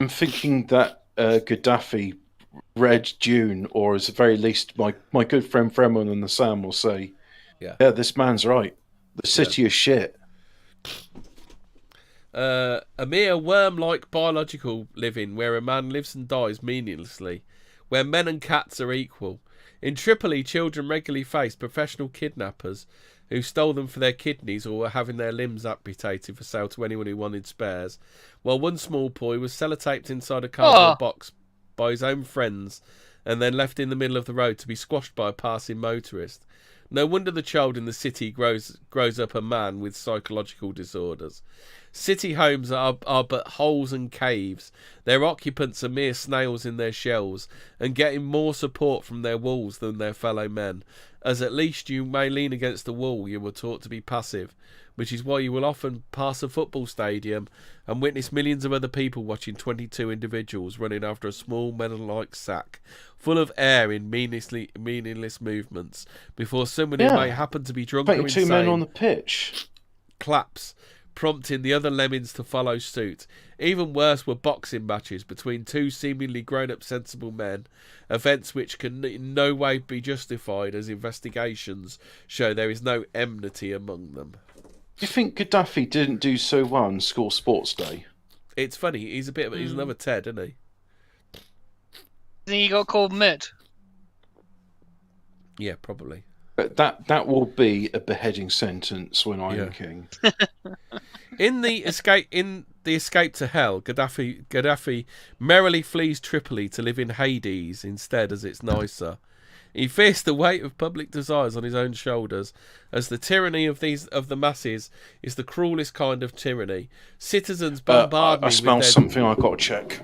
I'm thinking that Gaddafi read Dune, or at the very least, my good friend Fremen and the Sam will say, "Yeah, this man's right. The city is shit." A mere worm-like biological living where a man lives and dies meaninglessly, where men and cats are equal. In Tripoli, children regularly face professional kidnappers who stole them for their kidneys or were having their limbs amputated for sale to anyone who wanted spares, while one small boy was sellotaped inside a cardboard box by his own friends and then left in the middle of the road to be squashed by a passing motorist. No wonder the child in the city grows up a man with psychological disorders. City homes are but holes and caves. Their occupants are mere snails in their shells, and getting more support from their walls than their fellow men, as at least you may lean against the wall you were taught to be passive, which is why you will often pass a football stadium and witness millions of other people watching 22 individuals running after a small metal-like sack, full of air in meaningless movements, before someone who may happen to be drunk or insane 22 men on the pitch claps, prompting the other lemmings to follow suit. Even worse were boxing matches between two seemingly grown-up sensible men, events which can in no way be justified as investigations show there is no enmity among them. Do you think Gaddafi didn't do so well on school sports day? It's funny, he's another Ted, isn't he? Then he got called mid. Yeah, probably. But that will be a beheading sentence when I'm king. In the escape to hell, Gaddafi merrily flees Tripoli to live in Hades instead, as it's nicer. He fears the weight of public desires on his own shoulders, as the tyranny of the masses is the cruelest kind of tyranny. Citizens bombard me. I smell something I've got to check.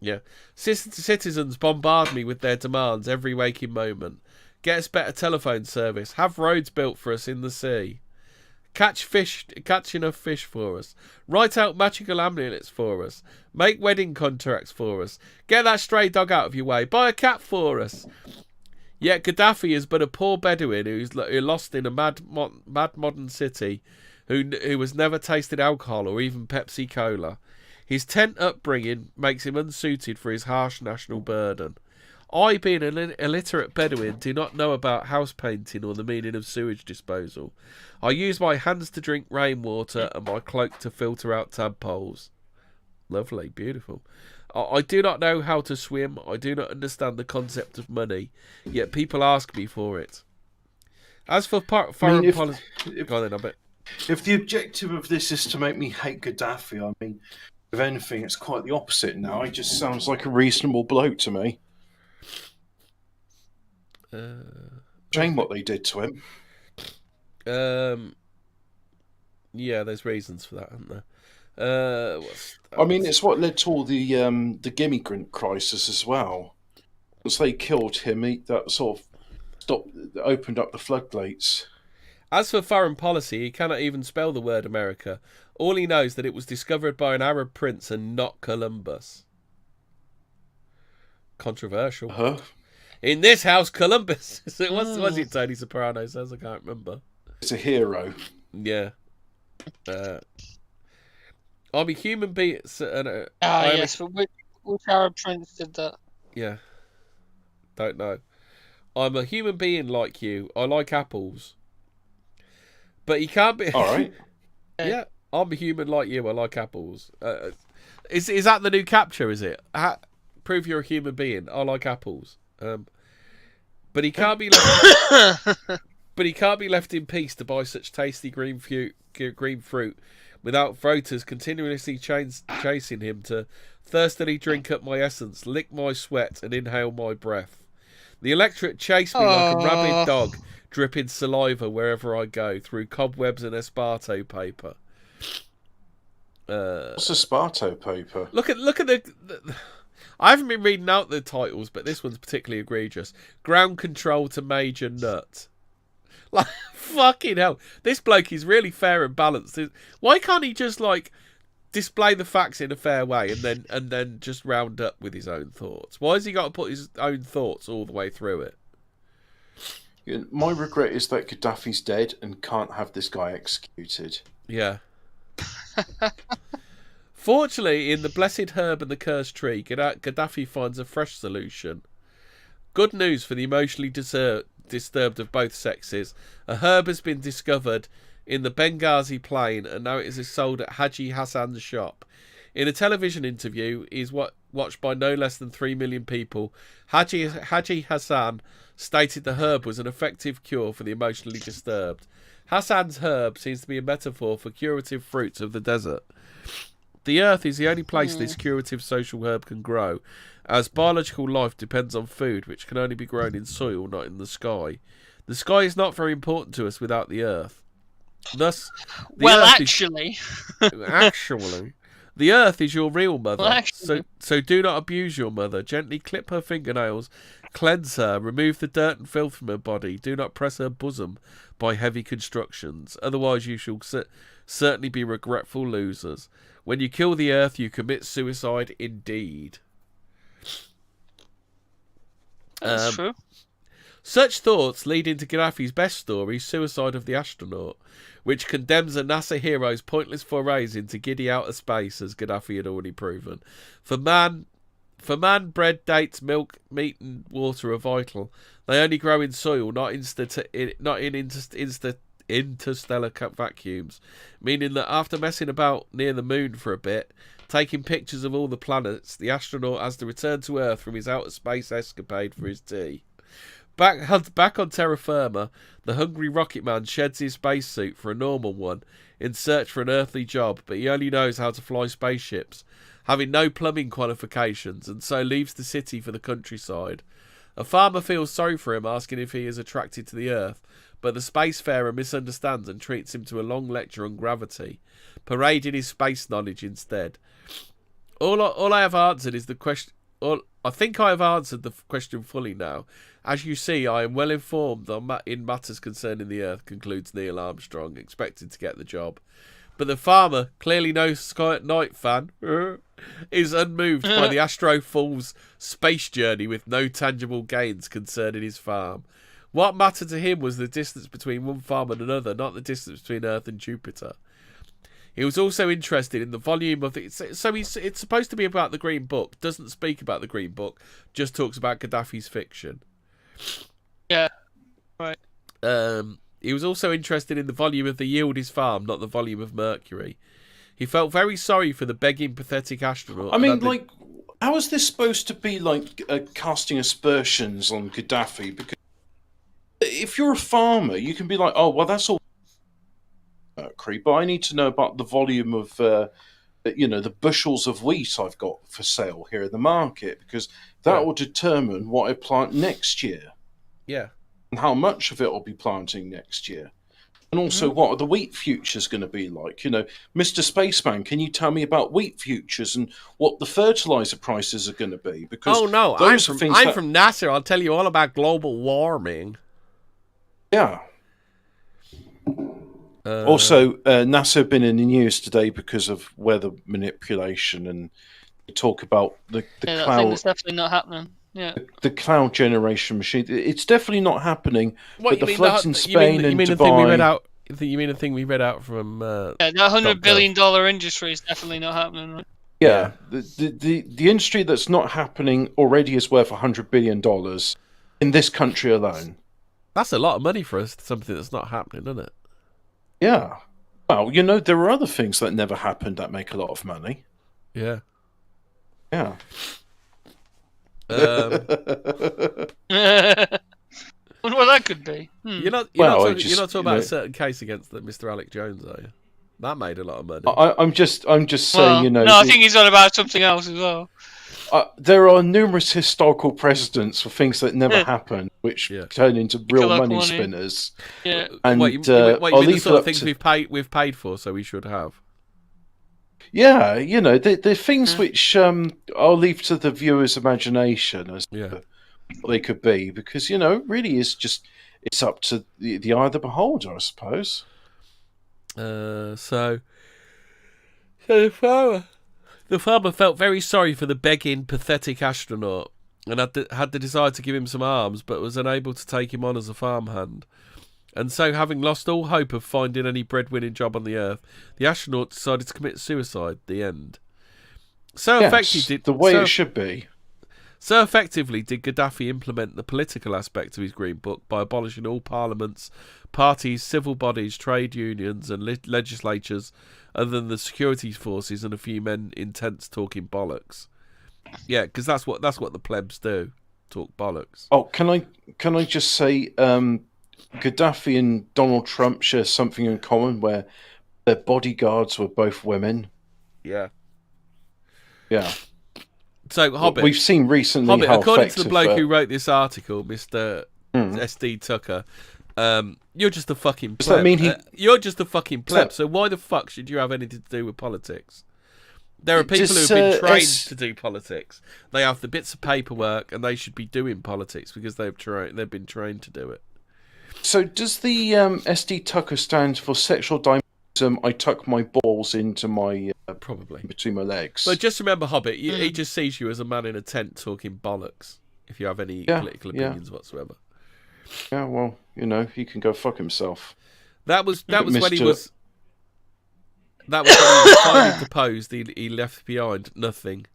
Yeah, citizens bombard me with their demands every waking moment. Get us better telephone service. Have roads built for us in the sea. Catch enough fish for us. Write out magical amulets for us. Make wedding contracts for us. Get that stray dog out of your way. Buy a cat for us. Yet Gaddafi is but a poor Bedouin who lost in a mad modern city, who has never tasted alcohol or even Pepsi Cola. His tent upbringing makes him unsuited for his harsh national burden. I, being an illiterate Bedouin, do not know about house painting or the meaning of sewage disposal. I use my hands to drink rainwater and my cloak to filter out tadpoles. Lovely, beautiful. I do not know how to swim. I do not understand the concept of money, yet people ask me for it. As for foreign policy... Go on then, I bet. If the objective of this is to make me hate Gaddafi, I mean, If anything, it's quite the opposite now. He just sounds like a reasonable bloke to me. Shame what they did to him. Yeah, there's reasons for that, aren't there? I mean, it's what led to all the immigrant crisis as well. As they killed him, that sort of opened up the floodgates. As for foreign policy, he cannot even spell the word America. All he knows that it was discovered by an Arab prince and not Columbus. Controversial. Uh-huh. In this house, Columbus. Was it Tony Soprano says? I can't remember. It's a hero. Yeah. I'm a human being. Yes, but which Arab prince did that? Yeah. Don't know. I'm a human being like you. I like apples. But he can't be. All right. Yeah, I'm a human like you. I like apples. Is that the new capture? Is it? Prove you're a human being. I like apples. But he can't be left. But he can't be left in peace to buy such tasty green fruit without voters continuously chasing him to thirstily drink up my essence, lick my sweat, and inhale my breath. The electorate chase me like a rabid dog, dripping saliva wherever I go, through cobwebs and esparto paper. What's esparto paper? Look at the I haven't been reading out the titles, but this one's particularly egregious. Ground control to Major Nut. Like, fucking hell. This bloke is really fair and balanced. Why can't he just, like, display the facts in a fair way and then just round up with his own thoughts? Why has he got to put his own thoughts all the way through it? My regret is that Gaddafi's dead and can't have this guy executed. Yeah. Fortunately, in the blessed herb and the cursed tree, Gaddafi finds a fresh solution. Good news for the emotionally disturbed of both sexes. A herb has been discovered in the Benghazi plain, and now it is sold at Haji Hassan's shop. In a television interview, he is watched by no less than 3 million people. Haji Hassan stated the herb was an effective cure for the emotionally disturbed. Hassan's herb seems to be a metaphor for curative fruits of the desert. The earth is the only place this curative social herb can grow, as biological life depends on food, which can only be grown in soil, not in the sky. The sky is not very important to us without the earth. Thus, actually, the earth is your real mother. So do not abuse your mother. Gently clip her fingernails, cleanse her, remove the dirt and filth from her body. Do not press her bosom by heavy constructions. Otherwise, you shall certainly be regretful losers. When you kill the earth, you commit suicide indeed. That's true. Such thoughts lead into Gaddafi's best story, Suicide of the Astronaut, which condemns a NASA hero's pointless forays into giddy outer space, as Gaddafi had already proven. For man, bread, dates, milk, meat, and water are vital. They only grow in soil, not in interstellar vacuums, meaning that after messing about near the moon for a bit, taking pictures of all the planets, the astronaut has to return to Earth from his outer space escapade for his tea. Back on terra firma, the hungry rocket man sheds his spacesuit for a normal one in search for an earthly job, but he only knows how to fly spaceships, having no plumbing qualifications, and so leaves the city for the countryside. A farmer feels sorry for him, asking if he is attracted to the Earth, but the spacefarer misunderstands and treats him to a long lecture on gravity, parading his space knowledge instead. All I have answered is the question. I think I have answered the question fully now. As you see, I am well informed in matters concerning the Earth, concludes Neil Armstrong, expected to get the job. But the farmer, clearly no Sky at Night fan, is unmoved by the Astro Falls space journey with no tangible gains concerning his farm. What mattered to him was the distance between one farm and another, not the distance between Earth and Jupiter. He was also interested in the volume of the... So it's supposed to be about the Green Book, doesn't speak about the Green Book, just talks about Gaddafi's fiction. Yeah, right. He was also interested in the volume of the yield his farm, not the volume of Mercury. He felt very sorry for the begging, pathetic astronaut. I mean, how is this supposed to be casting aspersions on Gaddafi? Because if you're a farmer, you can be like, oh, well, that's all Mercury, but I need to know about the volume of the bushels of wheat I've got for sale here in the market, because that will determine what I plant next year. Yeah. And how much of it I'll be planting next year. And also, what are the wheat futures going to be like? Mr. Spaceman, can you tell me about wheat futures and what the fertilizer prices are going to be? Because I'm from NASA. I'll tell you all about global warming. Yeah. Also, NASA have been in the news today because of weather manipulation, and they talk about the cloud. That thing is definitely not happening. Yeah. The cloud generation machine. It's definitely not happening. But the floods in Spain and Dubai. You mean the thing we read out from? That $100 billion industry is definitely not happening. Right? Yeah. The industry that's not happening already is worth $100 billion in this country alone. That's a lot of money for something that's not happening, isn't it? Yeah. Well, there are other things that never happened that make a lot of money. Yeah. Yeah. Wonder what that could be. You're not talking about a certain case against Mr. Alec Jones, are you? That made a lot of money. I'm just saying, No, I think he's on about something else as well. There are numerous historical precedents for things that never happened, which turn into real money spinners. Yeah. And you mean the sort of things we've paid for, so we should have? Yeah, the things which I'll leave to the viewer's imagination as to what they could be, because really it's up to the eye of the beholder, I suppose. So the farmer felt very sorry for the begging, pathetic astronaut, and had the desire to give him some alms, but was unable to take him on as a farmhand. And so, having lost all hope of finding any breadwinning job on the Earth, the astronaut decided to commit suicide. The end. It should be. So effectively did Gaddafi implement the political aspect of his Green Book by abolishing all parliaments, parties, civil bodies, trade unions and legislatures, other than the security forces and a few men in tents talking bollocks. Yeah, because that's what the plebs do, talk bollocks. Oh, can I just say, Gaddafi and Donald Trump share something in common, where their bodyguards were both women. Yeah. Yeah. So, Hobbit. We've seen recently how according to the bloke who wrote this article, Mr. SD Tucker, you're just a fucking pleb. Does that mean you're just a fucking pleb, so why the fuck should you have anything to do with politics? There are people who have been trained to do politics. They have the bits of paperwork, and they should be doing politics because they've been trained to do it. So does the SD Tucker stand for sexual dimorphism? I tuck my balls into my probably between my legs. But just remember, Hobbit, he just sees you as a man in a tent talking bollocks. If you have any political opinions whatsoever. Yeah, well, he can go fuck himself. That was when he was. That was when he was finally deposed. He left behind nothing.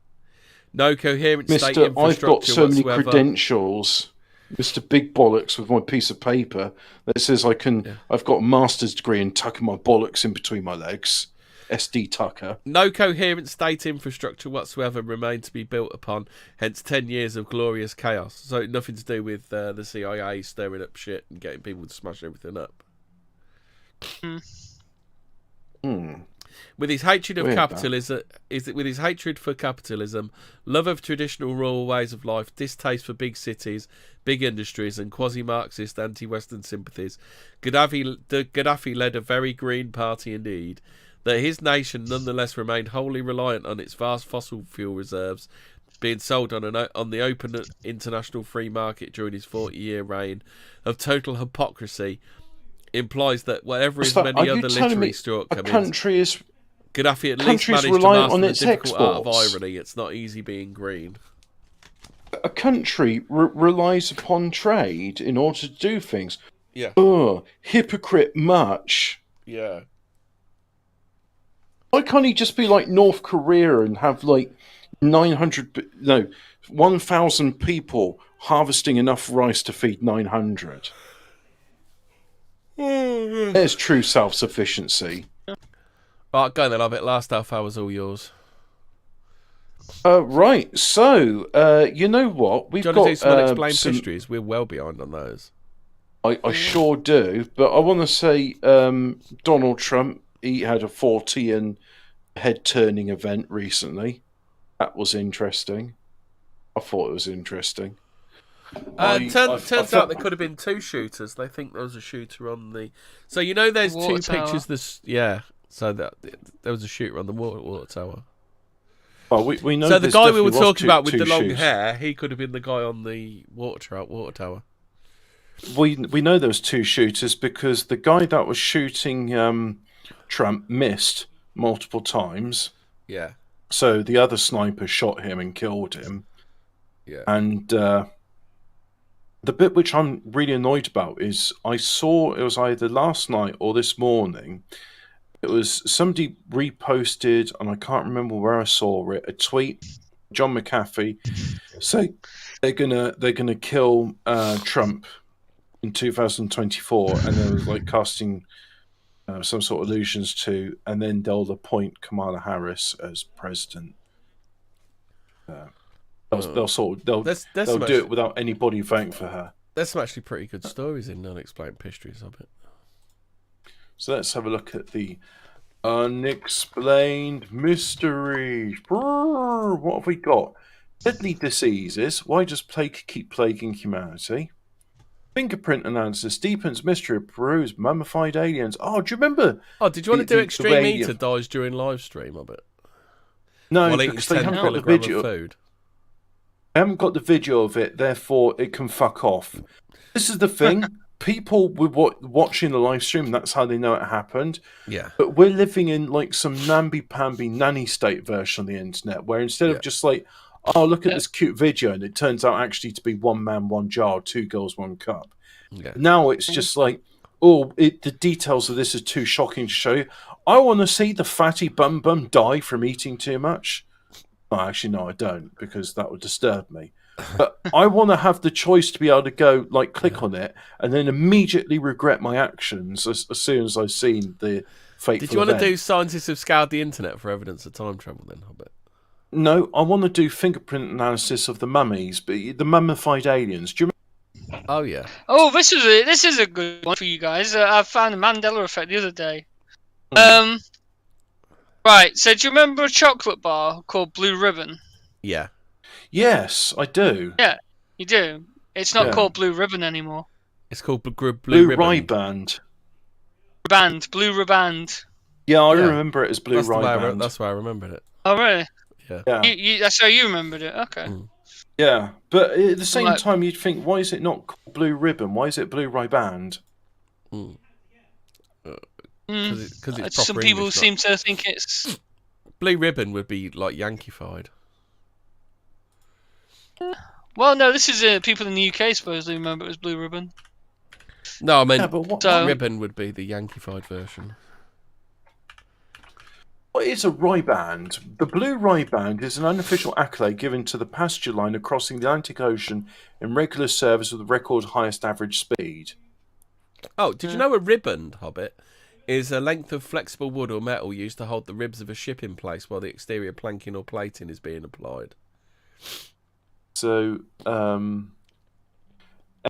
No coherent state infrastructure I've got so whatsoever. many credentials. Mr. Big Bollocks with my piece of paper that says I've got a master's degree in tucking my bollocks in between my legs. SD Tucker. No coherent state infrastructure whatsoever remained to be built upon, hence 10 years of glorious chaos. So nothing to do with the CIA stirring up shit and getting people to smash everything up. With his hatred of capitalism, with his hatred for capitalism, love of traditional rural ways of life, distaste for big cities, big industries, and quasi-Marxist anti-Western sympathies, Gaddafi led a very green party indeed. That his nation nonetheless remained wholly reliant on its vast fossil fuel reserves, being sold on the open international free market during his 40-year reign of total hypocrisy, implies that whatever his many other literary shortcomings, Gaddafi at least managed to master the difficult art of irony. It's not easy being green. A country relies upon trade in order to do things. Yeah. Hypocrite much. Yeah. Why can't he just be like North Korea and have 1,000 people harvesting enough rice to feed 900? There's true self-sufficiency. Right, go then, Hobbit. Last half hour's all yours. Right, so, you know what? We've got do some unexplained histories. We're well behind on those. I sure do, but I want to say Donald Trump, he had a Fortean head-turning event recently. That was interesting. I thought it was interesting. Turns out there could have been 2 shooters. They think there was a shooter on the... So, there's 2 pictures... Yeah, so there was a shooter on the water tower. Well, we know. So the guy we were talking about with the long hair, he could have been the guy on the water tower. We know there was 2 shooters because the guy that was shooting Trump missed multiple times. Yeah. So the other sniper shot him and killed him. Yeah. And the bit which I'm really annoyed about is I saw, it was either last night or this morning, it was somebody reposted, and I can't remember where I saw it, a tweet, John McAfee, say they're gonna kill Trump in 2024, and they was like casting some sort of allusions to, and then they'll appoint Kamala Harris as president. They'll do it without anybody voting for her. There's some actually pretty good stories in Unexplained Histories of it. So let's have a look at the unexplained mysteries. What have we got? Deadly diseases. Why does plague keep plaguing humanity? Fingerprint analysis deepens mystery of Peru's mummified aliens. Oh, do you remember? Oh, did you want to do Extreme Eater dies during live stream of it? No, because they haven't got the video. Food. I haven't got the video of it, therefore it can fuck off. This is the thing. People were watching the live stream, that's how they know it happened. Yeah. But we're living in like some namby-pamby nanny state version of the internet, where instead of just like, oh, look at this cute video, and it turns out actually to be 1 man, 1 jar, 2 girls, 1 cup. Yeah. Now it's just like, oh, the details of this are too shocking to show you. I want to see the fatty bum die from eating too much. Oh, actually, no, I don't, because that would disturb me. But I want to have the choice to be able to go, like, click on it, and then immediately regret my actions as soon as I've seen the fateful Did you want event. to do scientists have scoured the internet for evidence of time travel then, Hobbit? No, I want to do fingerprint analysis of the mummies, but the mummified aliens. Do you remember? Oh, yeah. Oh, this is a good one for you guys. I found a Mandela effect the other day. Right, so do you remember a chocolate bar called Blue Ribbon? Yeah. Yes, I do. Yeah, you do. It's not called Blue Ribbon anymore. It's called Blue Riband. Blue Riband. Yeah, I remember it as Blue Riband. That's why I remembered it. Oh, really? Yeah. That's how you remembered it. Okay. Mm. Yeah, but at the same time, you'd think, why is it not called Blue Ribbon? Why is it Blue Riband? Because it's some people English, seem to think it's Blue Ribbon would be like Yankeefied. Well, no, this is people in the UK supposedly remember it as Blue Ribbon. No, I mean Ribbon would be the Yankeefied version. What is a Riband? The Blue Riband is an unofficial accolade given to the passenger liner crossing the Atlantic Ocean in regular service with the record highest average speed. Oh, did you know a riband, Hobbit, is a length of flexible wood or metal used to hold the ribs of a ship in place while the exterior planking or plating is being applied? So,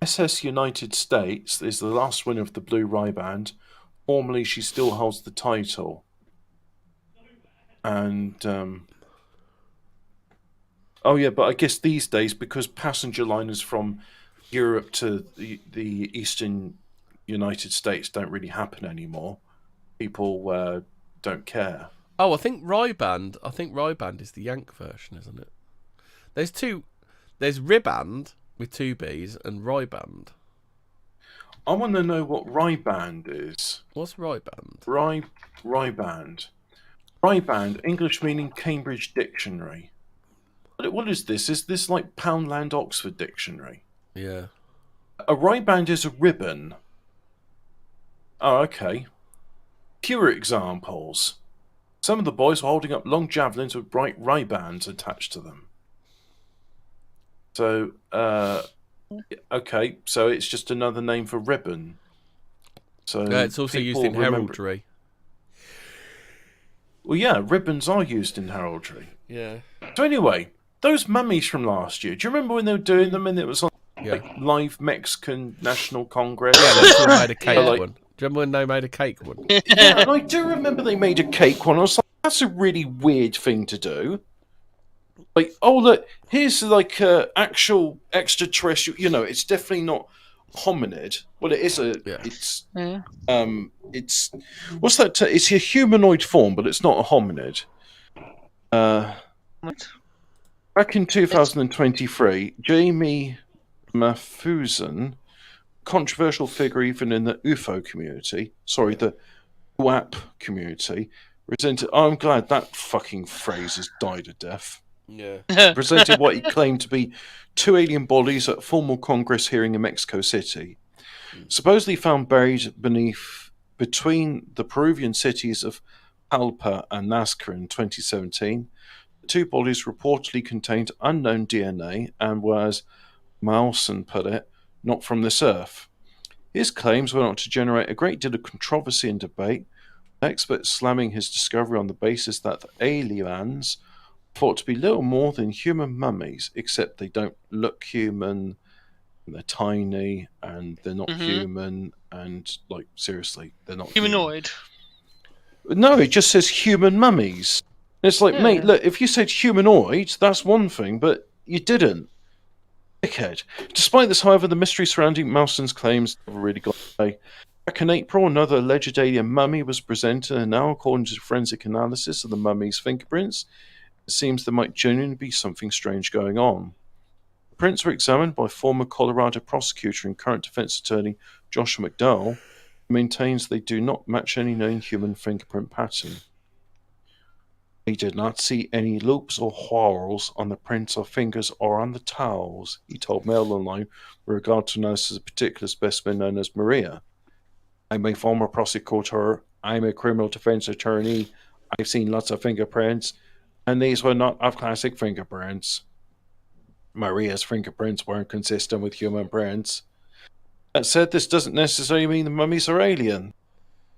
SS United States is the last winner of the Blue Riband. Formerly, she still holds the title. And, oh yeah, but I guess these days, because passenger liners from Europe to the eastern United States don't really happen anymore, people don't care. Oh, I think Riband is the Yank version, isn't it? There's Riband with 2 B's and Riband. I want to know what Riband is. What's Riband? Riband. Riband, English meaning Cambridge Dictionary. What is this? Is this like Poundland Oxford Dictionary? Yeah. A Riband is a ribbon. Oh, okay. Fewer examples. Some of the boys were holding up long javelins with bright ribands attached to them. So, okay, so it's just another name for ribbon. So it's also used in heraldry. Well, yeah, ribbons are used in heraldry. Yeah. So anyway, those mummies from last year, do you remember when they were doing them and it was on live Mexican National Congress? Yeah, they made a cake one. Do you remember when they made a cake one? Yeah, and I do remember they made a cake one. I was like, that's a really weird thing to do. Like, oh look, here's like actual extraterrestrial. You know, it's definitely not hominid. Well, it is it's what's that? It's a humanoid form, but it's not a hominid. What? Back in 2023, Jamie Madfwaz, controversial figure even in the UFO community, the WAP community, presented. I'm glad that fucking phrase has died a death. Yeah. Presented what he claimed to be 2 alien bodies at a formal Congress hearing in Mexico City. Supposedly found buried between the Peruvian cities of Palpa and Nazca in 2017. The 2 bodies reportedly contained unknown DNA and were, as Mawson put it, not from this earth. His claims went on to generate a great deal of controversy and debate, with experts slamming his discovery on the basis that the aliens thought to be little more than human mummies, except they don't look human, and they're tiny, and they're not human, and, like, seriously, they're not humanoid. Human. No, it just says human mummies. And it's like, mate, look, if you said humanoid, that's one thing, but you didn't. Dickhead. Despite this, however, the mystery surrounding Mawson's claims never really got away. Back in April, another alleged alien mummy was presented, and now, according to forensic analysis of the mummy's fingerprints, it seems there might genuinely be something strange going on. The prints were examined by former Colorado prosecutor and current defense attorney Joshua McDowell, who maintains they do not match any known human fingerprint pattern. He did not see any loops or whorls on the prints of fingers or on the towels, he told Mail Online with regard to analysis of a particular specimen known as Maria. I'm a former prosecutor. I'm a criminal defense attorney. I've seen lots of fingerprints, and these were not of classic fingerprints. Maria's fingerprints weren't consistent with human prints. That said, this doesn't necessarily mean the mummies are alien.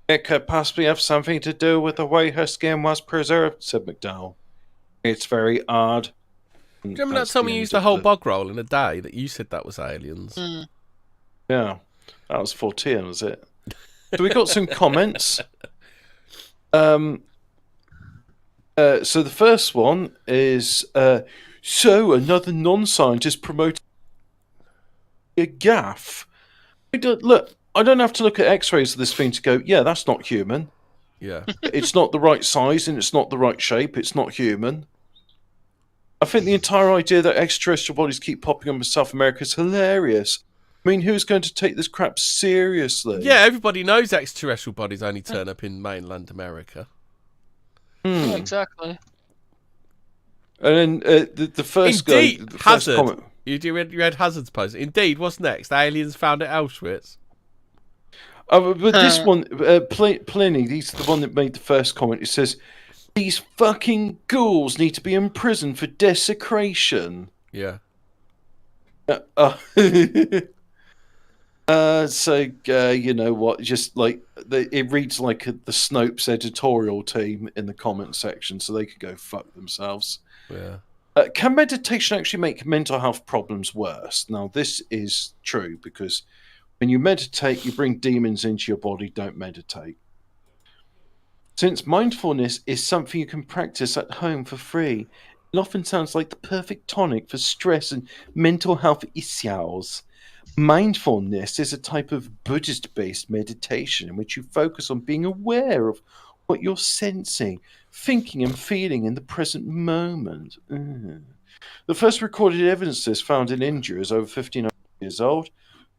It could possibly have something to do with the way her skin was preserved, said McDowell. It's very odd. Do you remember that time we used the whole bog roll in a day that you said that was aliens? Yeah, that was Fortean, was it? So we got some comments. So the first one is, so another non-scientist promoting a gaff. I don't have to look at x-rays of this thing to go, yeah, that's not human. Yeah. It's not the right size and it's not the right shape. It's not human. I think the entire idea that extraterrestrial bodies keep popping up in South America is hilarious. I mean, who's going to take this crap seriously? Yeah, everybody knows extraterrestrial bodies only turn up in mainland America. Yeah, exactly. And then the first guy... Indeed, Hazard. You read Hazard's post. Indeed, what's next? Aliens found at Auschwitz. But this one, Pliny, he's the one that made the first comment. It says, these fucking ghouls need to be imprisoned for desecration. Yeah. You know what? Just like it reads like the Snopes editorial team in the comment section, so they could go fuck themselves. Yeah. Can meditation actually make mental health problems worse? Now, this is true because when you meditate, you bring demons into your body. Don't meditate. Since mindfulness is something you can practice at home for free, it often sounds like the perfect tonic for stress and mental health issues. Mindfulness is a type of Buddhist-based meditation in which you focus on being aware of what you're sensing, thinking and feeling in the present moment. The first recorded evidence of this found in India is over 1,500 years old.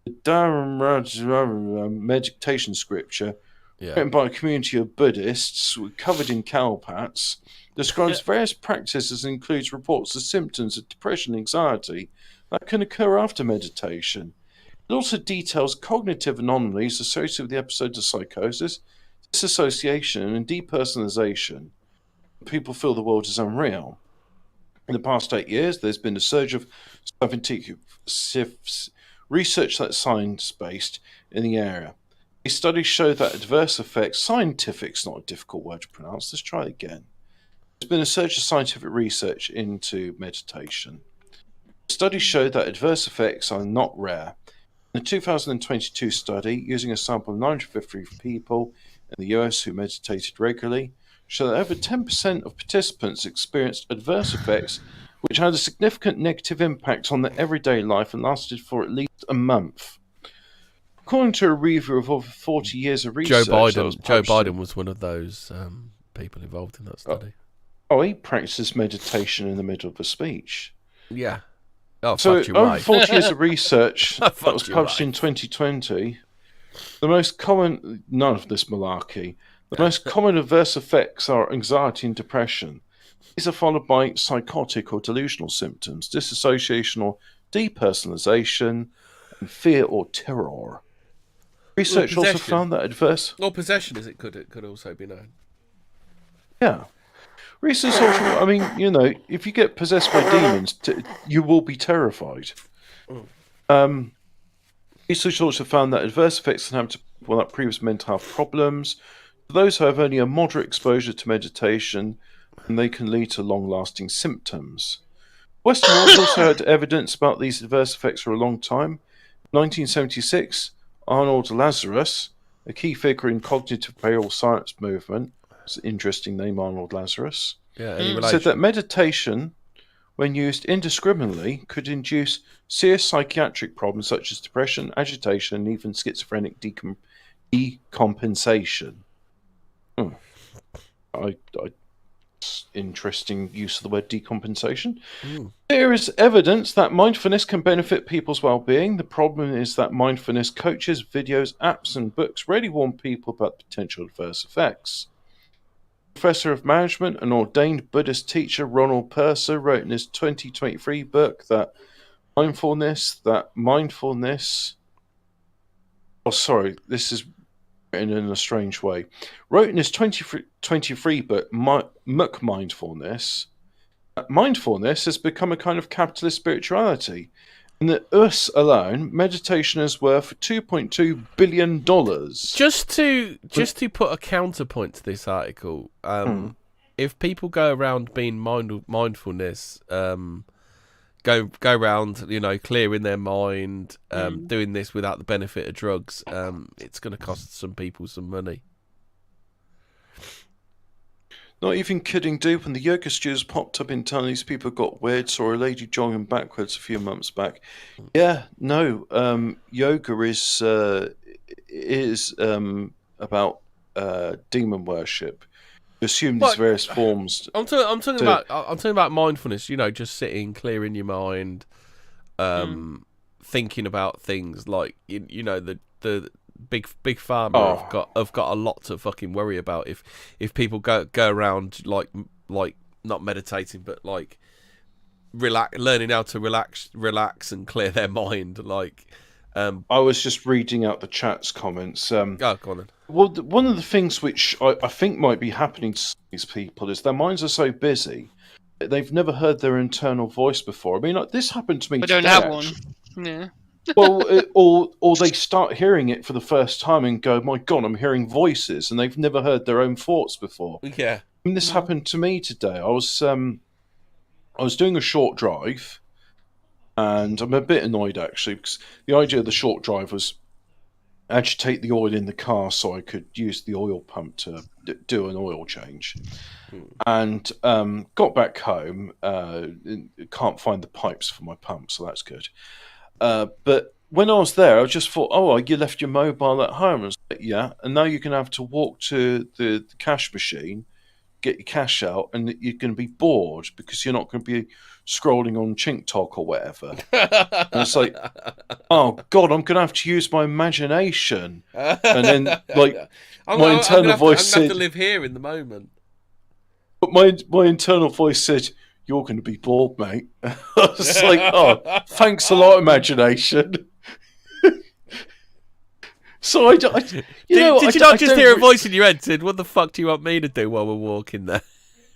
The Dharma meditation scripture, written by a community of Buddhists covered in cowpats, describes various practices and includes reports of symptoms of depression and anxiety that can occur after meditation. It also details cognitive anomalies associated with the episodes of psychosis, disassociation, and depersonalization. People feel the world is unreal. In the past 8 years, there's been a surge of scientific research that's science-based in the area. These studies show that adverse effects, scientific's not a difficult word to pronounce, let's try it again. There's been a surge of scientific research into meditation. Studies show that adverse effects are not rare. In a 2022 study, using a sample of 950 people in the US who meditated regularly, show that over 10% of participants experienced adverse effects which had a significant negative impact on their everyday life and lasted for at least a month. According to a review of over 40 years of research, Joe Biden was one of those people involved in that study. He practices meditation in the middle of a speech. Yeah. Oh, so over right. 40 years of research that was published in 2020, the most common, none of this malarkey, the most common adverse effects are anxiety and depression. These are followed by psychotic or delusional symptoms, disassociation or depersonalization, and fear or terror. Research also found that adverse... Or possession, as it could also be known. Yeah. Research also, if you get possessed by demons, you will be terrified. Research also found that adverse effects can happen to people with previous mental health problems. For those who have only a moderate exposure to meditation, and they can lead to long-lasting symptoms. Western world also had evidence about these adverse effects for a long time. In 1976, Arnold Lazarus, a key figure in cognitive behavioral science movement, it's an interesting name, Arnold Lazarus, said that meditation, when used indiscriminately, could induce serious psychiatric problems such as depression, agitation, and even schizophrenic decompensation. Interesting use of the word decompensation. There is evidence that mindfulness can benefit people's well-being. The problem is that mindfulness coaches, videos, apps, and books rarely warn people about potential adverse effects. Professor of Management and ordained Buddhist teacher Ronald Purser wrote in his 2023 book that mindfulness... Oh, sorry, this is written in a strange way. Wrote in his 2023 book, Mindfulness, that mindfulness has become a kind of capitalist spirituality. And that us alone, meditation is worth $2.2 billion. Just to put a counterpoint to this article, if people go around being mindfulness, go around, clearing their mind, doing this without the benefit of drugs, it's going to cost some people some money. Not even kidding, dude. When the yoga studios popped up in town, these people got weird. Saw a lady jogging backwards a few months back. Yeah, no. Yoga is about demon worship. You assume there's various forms. I'm talking about mindfulness. Just sitting, clearing your mind, thinking about things like the big pharma have got a lot to fucking worry about if people go around like not meditating but like learning how to relax and clear their mind. I was just reading out the chat's comments. Go on then. Well, one of the things which I think might be happening to these people is their minds are so busy they've never heard their internal voice before. I mean, this happened to me. I don't have one. Yeah. Well, or they start hearing it for the first time and go, "My God, I'm hearing voices," and they've never heard their own thoughts before. Yeah, I mean, this happened to me today. I was doing a short drive, and I'm a bit annoyed actually because the idea of the short drive was agitate the oil in the car so I could use the oil pump to do an oil change, and got back home. Can't find the pipes for my pump, so that's good. But when I was there, I just thought, "Oh, you left your mobile at home." I was like, "Yeah," and now you're going to have to walk to the cash machine, get your cash out, and you're going to be bored because you're not going to be scrolling on TikTok or whatever. And it's like, "Oh God, I'm going to have to use my imagination." And then, my internal voice said, "I'm going to have to live here in the moment." But my internal voice said, "You're going to be bored, mate." I was like, "Oh, thanks a lot, imagination." So did you not just hear a voice in your head said, "What the fuck do you want me to do while we're walking there?"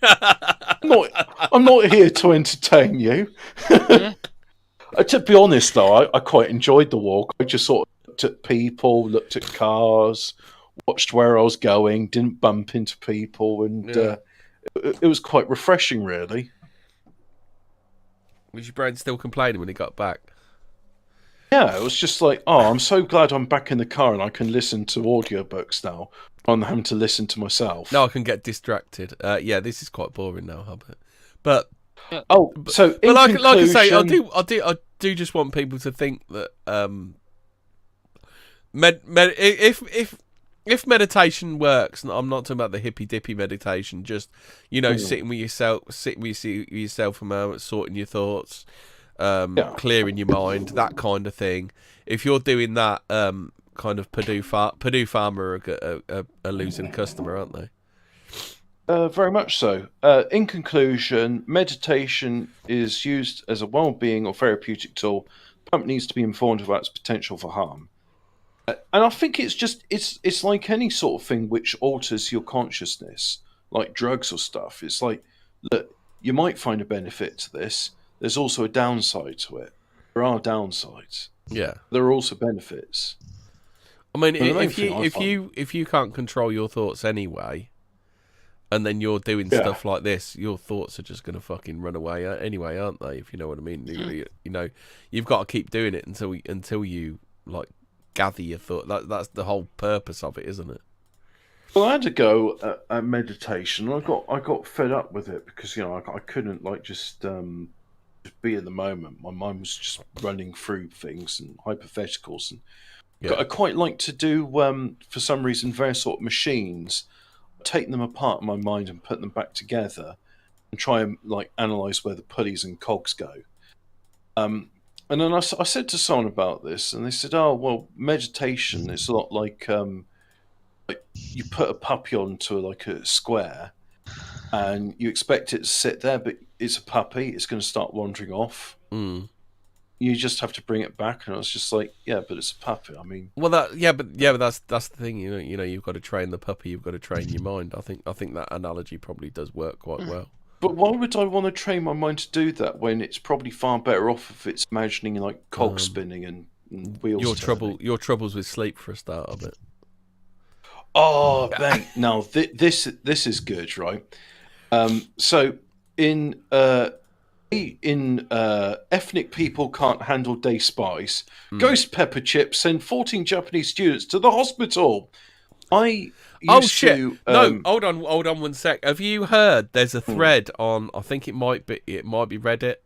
I'm not here to entertain you. To be honest, though, I quite enjoyed the walk. I just sort of looked at people, looked at cars, watched where I was going, didn't bump into people, and it was quite refreshing, really. Was your brain still complaining when he got back? Yeah, it was just like, oh, I'm so glad I'm back in the car and I can listen to audiobooks now, rather than having to listen to myself. No, I can get distracted. Yeah, this is quite boring now, Hobbit. But so like I say, I do just want people to think that if meditation works, and I'm not talking about the hippy dippy meditation, just sitting with yourself a moment, sorting your thoughts, clearing your mind, that kind of thing. If you're doing that, kind of Purdue Pharma are losing a customer, aren't they? Very much so. In conclusion, meditation is used as a well-being or therapeutic tool. The public needs to be informed about its potential for harm. And I think it's like any sort of thing which alters your consciousness, like drugs or stuff. It's like, look, you might find a benefit to this. There's also a downside to it. There are downsides. Yeah. There are also benefits. I mean, if you can't control your thoughts anyway, and then you're doing stuff like this, your thoughts are just going to fucking run away anyway, aren't they? If you know what I mean. You've got to keep doing it until you like gather your thought. That's the whole purpose of it, isn't it? Well, I had to go at meditation. I got fed up with it because I couldn't just be in the moment. My mind was just running through things and hypotheticals, and I quite like to do for some reason various sort of machines. Take them apart in my mind and put them back together, and try and analyze where the pulleys and cogs go. And then I said to someone about this, and they said, "Oh, well, meditation is a lot like you put a puppy onto a square, and you expect it to sit there, but it's a puppy. It's going to start wandering off. You just have to bring it back." And I was just like, "Yeah, but it's a puppy. I mean, well, but that's the thing. You've got to train the puppy. You've got to train your mind. I think that analogy probably does work quite well. But why would I want to train my mind to do that when it's probably far better off if it's imagining cogs spinning and wheels turning? Your troubles with sleep for a start of it. Oh, mate! Now this is good, right? So in ethnic people can't handle day spice. Ghost pepper chips send 14 Japanese students to the hospital. No, hold on 1 sec. Have you heard? There's a thread on. I think it might be Reddit.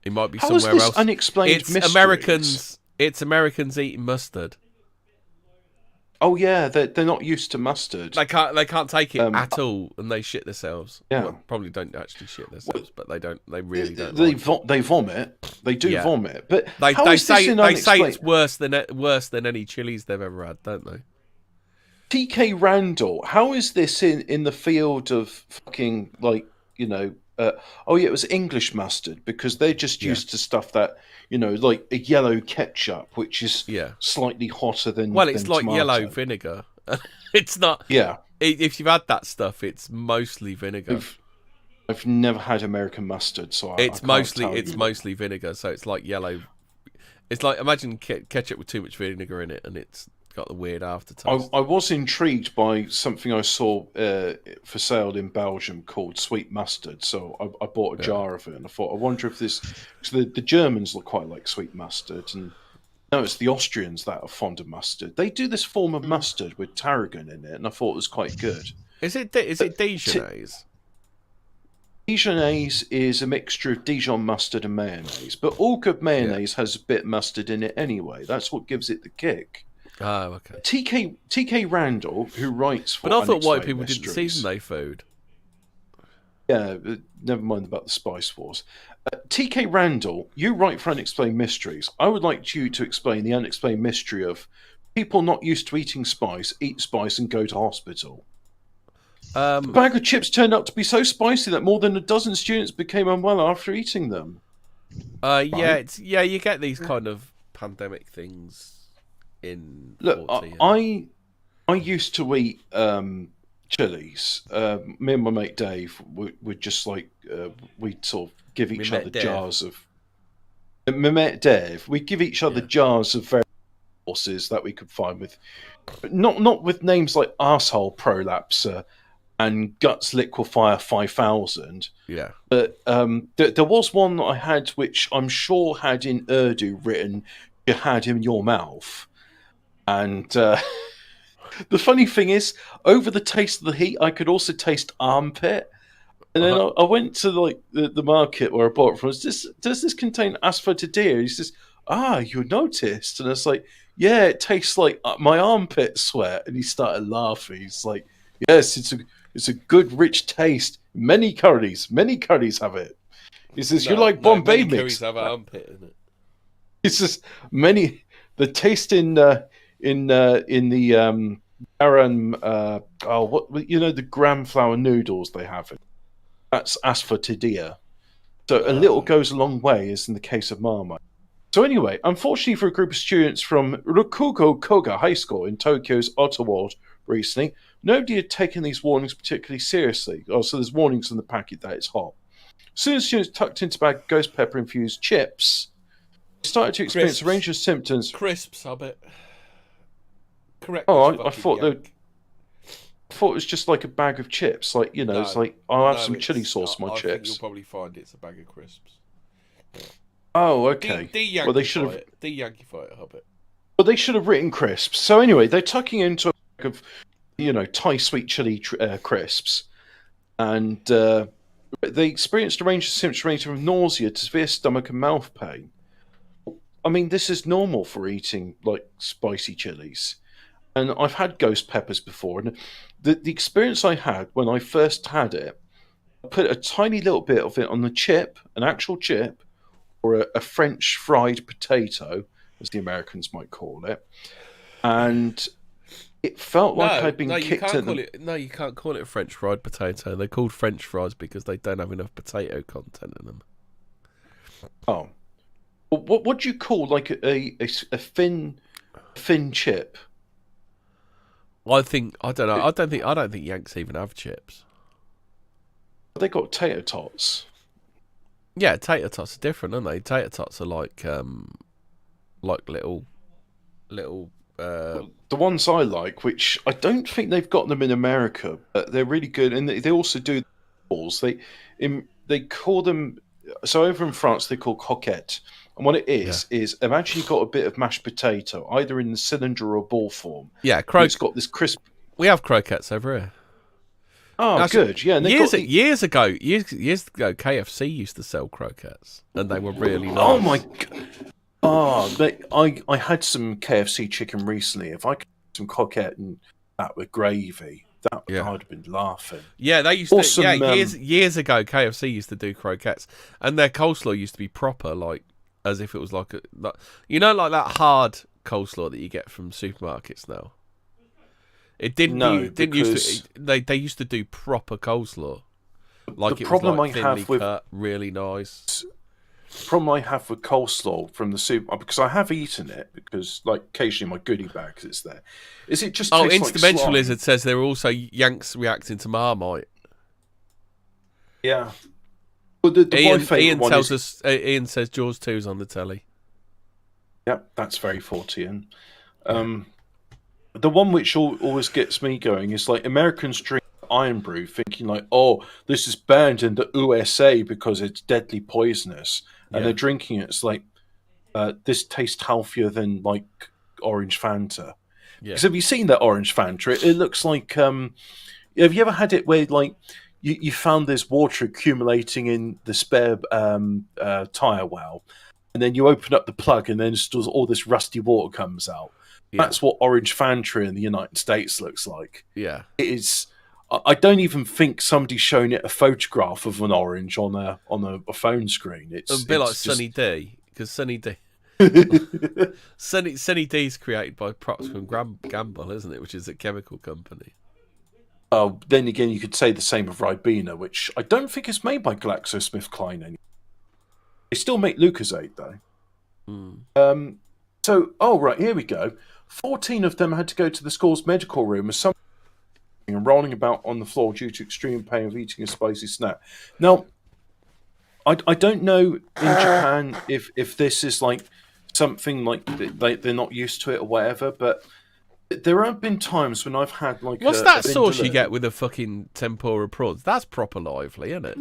It might be How somewhere is this else. Unexplained mysteries? It's Americans eating mustard. Oh yeah, they're not used to mustard. They can't take it at all, and they shit themselves. Yeah, well, probably don't actually shit themselves, but they don't. They really don't. They vomit. They do vomit, but they say it's worse than any chilies they've ever had, don't they? TK Randall, how is this in the field of fucking it was English mustard, because they're just used to stuff that like a yellow ketchup, which is slightly hotter than it's like tomato. Yellow vinegar. It's not. Yeah, if you've had that stuff, it's mostly vinegar. I've never had American mustard, so it's mostly vinegar. So it's like yellow. It's like, imagine ketchup with too much vinegar in it, and it's got the weird aftertaste. I was intrigued by something I saw for sale in Belgium called sweet mustard, so I bought a jar of it, and I thought, I wonder if this... Because the Germans look quite like sweet mustard, and no, it's the Austrians that are fond of mustard. They do this form of mustard with tarragon in it, and I thought it was quite good. Is it Dijonnaise? Dijonnaise is a mixture of Dijon mustard and mayonnaise, but all good mayonnaise has a bit of mustard in it anyway. That's what gives it the kick. Oh, okay. TK Randall, who writes for... But I thought white people didn't season their food. Yeah, never mind about the Spice Wars. TK Randall, you write for Unexplained Mysteries. I would like you to explain the unexplained mystery of people not used to eating spice, eat spice and go to hospital. The bag of chips turned out to be so spicy that more than a dozen students became unwell after eating them. Right? You get these kind of pandemic things in... Look, I used to eat chilies. Me and my mate Dave would just we'd sort of give each other jars of... My mate Dave, we'd give each other jars of various sauces that we could find with... Not with names like Arsehole Prolapser and Guts Liquefier 5000. Yeah. But there was one that I had which I'm sure had in Urdu written you had in your mouth. And the funny thing is, over the taste of the heat, I could also taste armpit. And then I went to like the market where I bought it from. Does this contain asphodidea? He says, you noticed? And it's like, yeah, it tastes like my armpit sweat. And he started laughing. He's like, yes, it's a good, rich taste. Many curries have it. He says, you're like Bombay mix. Curries have armpit in it. He says, the taste in the garam, the gram flour noodles they have. That's asphodidea. So a little goes a long way, as in the case of Marmite. So anyway, unfortunately for a group of students from Rokugo Koga High School in Tokyo's Ottawa recently, nobody had taken these warnings particularly seriously. So there's warnings on the packet that it's hot. As soon as students tucked into bag ghost pepper-infused chips, they started to experience a range of symptoms. Crisps, Hobbit. Correct. I thought it was just like a bag of chips. Like, it's like, I'll have some chili sauce on my chips. I think you'll probably find it's a bag of crisps. Oh, okay. Well, they should have de-Yankify it, Hobbit. Well, they should have written crisps. So anyway, they're tucking into a bag of, Thai sweet chili crisps. And they experienced a range of symptoms ranging from nausea to severe stomach and mouth pain. I mean, this is normal for eating, like, spicy chilies. And I've had ghost peppers before, and the experience I had when I first had it, I put a tiny little bit of it on the chip, an actual chip, or a French fried potato, as the Americans might call it, and it felt like I'd been kicked in the... No, you can't call it a French fried potato. They're called French fries because they don't have enough potato content in them. Oh. What do you call, like, a thin chip? I don't know. I don't think Yanks even have chips. They got tater tots. Yeah, tater tots are different, aren't they? Tater tots are like little. The ones I like, which I don't think they've got them in America, but they're really good, and they also do balls. They call them. So over in France, they call croquette. And what it is imagine you've got a bit of mashed potato, either in the cylinder or ball form. Yeah, it's got this crisp. We have croquettes over here. Oh, good. Yeah, and years ago, KFC used to sell croquettes, and they were really nice. Oh my god! I had some KFC chicken recently. If I could have some croquette and that with gravy, I'd have been laughing. Yeah, they used to. Yeah, years ago, KFC used to do croquettes, and their coleslaw used to be proper, like as if it was like like that hard coleslaw that you get from supermarkets now. It didn't. They used to do proper coleslaw. Like the problem was like thinly cut, really nice. The problem I have with coleslaw from the soup, because I have eaten it, because like occasionally my goodie bags it's there. Is it just Instrumental like Lizard says there are also Yanks reacting to Marmite. Yeah. Well, Ian says Jaws 2's on the telly. Yep, that's very Fortean. The one which always gets me going is like Americans drink Iron Brew thinking like, oh, this is banned in the USA because it's deadly poisonous. And they're drinking it. It's like, this tastes healthier than like orange Fanta. Because have you seen that orange Fanta? It looks like, have you ever had it where like, you found this water accumulating in the spare tyre well, and then you open up the plug and then all this rusty water comes out. Yeah. That's what orange Fanta in the United States looks like. Yeah. It is. I don't even think somebody's showing it a photograph of an orange on a phone screen. It's a bit like Sunny D, because Sunny D. Sunny D's created by Procter & Gamble, isn't it? Which is a chemical company. Then again, you could say the same of Ribena, which I don't think is made by GlaxoSmithKline anymore. They still make Lucozade, though. Right, here we go. 14 of them had to go to the school's medical room as some and rolling about on the floor due to extreme pain of eating a spicy snack. Now, I don't know in Japan if this is like something like they're not used to it or whatever, but there have been times when I've had like what's that sauce you get with the fucking tempura prawns? That's proper lively, isn't it?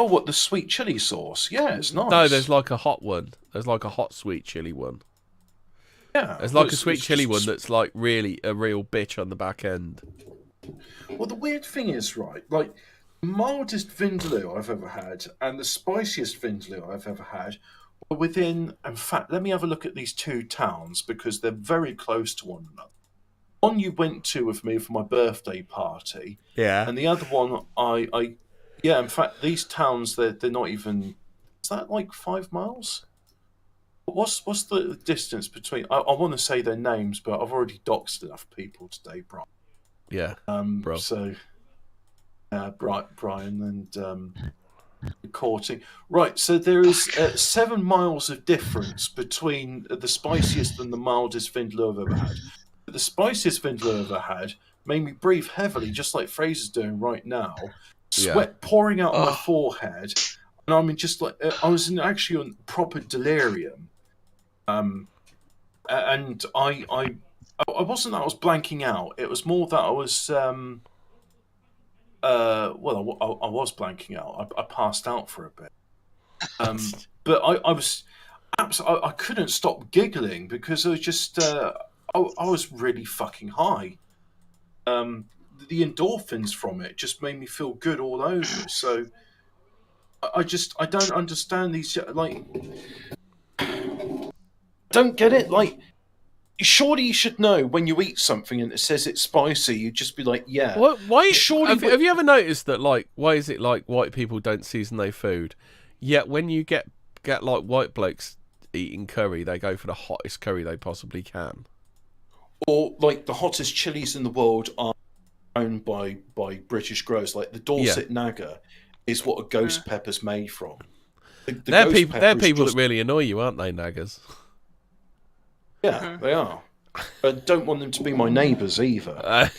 Oh, what, the sweet chili sauce? Yeah, it's nice. No, there's like a hot one. There's like a hot sweet chili one. Yeah. There's like a sweet chili one that's like really a real bitch on the back end. Well, the weird thing is, right, like, the mildest vindaloo I've ever had and the spiciest vindaloo I've ever had were within, in fact, let me have a look at these two towns because they're very close to one another. One you went to with me for my birthday party. Yeah. And the other one, yeah, in fact, these towns, they're not even, is that like 5 miles? What's the distance between, I want to say their names, but I've already doxed enough people today, Brian. Yeah, bro. So, Brian and Courting. Right, so there is 7 miles of difference between the spiciest and the mildest vindaloo I've ever had. But the spiciest vindaloo I've ever had made me breathe heavily, just like Fraser's doing right now. Sweat pouring out of my forehead, and I mean, just like I was actually on proper delirium. And I wasn't that I was blanking out. It was more that I was I was blanking out. I passed out for a bit. But I was I couldn't stop giggling because I was just I was really fucking high. The endorphins from it just made me feel good all over. So I don't understand these, like, don't get it. Like, surely you should know when you eat something and it says it's spicy, you'd just be like, yeah. Why? Surely, have you ever noticed that, like, why is it like white people don't season their food, yet when you get like white blokes eating curry, they go for the hottest curry they possibly can? Or like the hottest chilies in the world are owned by British growers. Like the Dorset Naga is what a ghost pepper's made from. They're people that really annoy you, aren't they, Nagas? Yeah, they are. I don't want them to be my neighbours either. I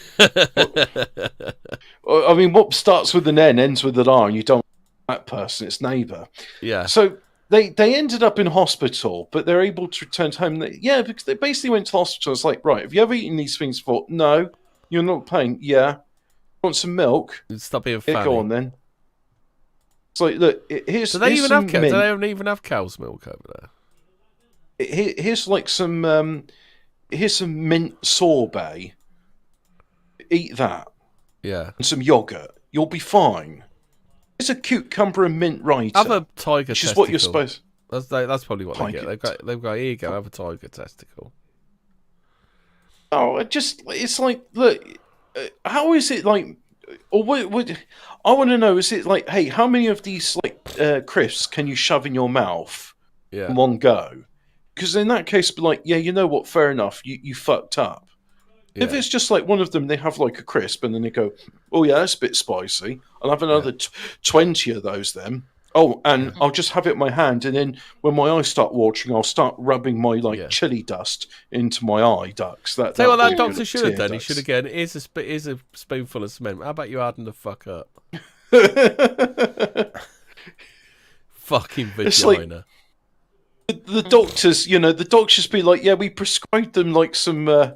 mean, what starts with an N, ends with an R, and you don't want that person, it's neighbour. Yeah. So they ended up in hospital, but they're able to return to home. Because they basically went to hospital. It's like, right, have you ever eaten these things before? No. You're not paying? Yeah. Want some milk? Stop being funny. Go on then. It's like, look, here's. Do they here's even have? mint. Do they even have cow's milk over there? Here's like some. Here's some mint sorbet. Eat that. Yeah. And some yogurt. You'll be fine. It's a cucumber and mint writer. Have a tiger which testicle. Is what you're supposed. That's probably what they get. They've got. Here you go. Have a tiger testicle. Oh, it's like, look, how is it like, or what I want to know, is it like, hey, how many of these like crisps can you shove in your mouth in one go? Because in that case, be like, yeah, you know what, fair enough, you fucked up. Yeah. If it's just like one of them, they have like a crisp and then they go, oh yeah, that's a bit spicy. I'll have another 20 of those then. Oh, and I'll just have it in my hand, and then when my eyes start watering, I'll start rubbing my chili dust into my eye ducts. Tell you what that doctor should have done. He should have gone, here's a spoonful of cement. How about you harden the fuck up? Fucking vagina. Like, the doctors, the doctors be like, yeah, we prescribed them like some,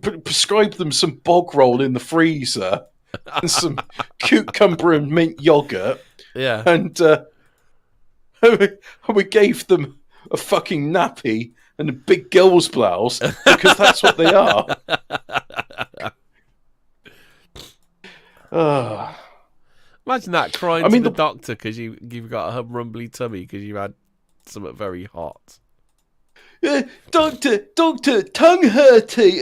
prescribed them some bog roll in the freezer and some cucumber and mint yogurt. Yeah. And we gave them a fucking nappy and a big girl's blouse because that's what they are. Imagine that, crying to the doctor because you've got a rumbly tummy because you had something very hot. Doctor, tongue hurty.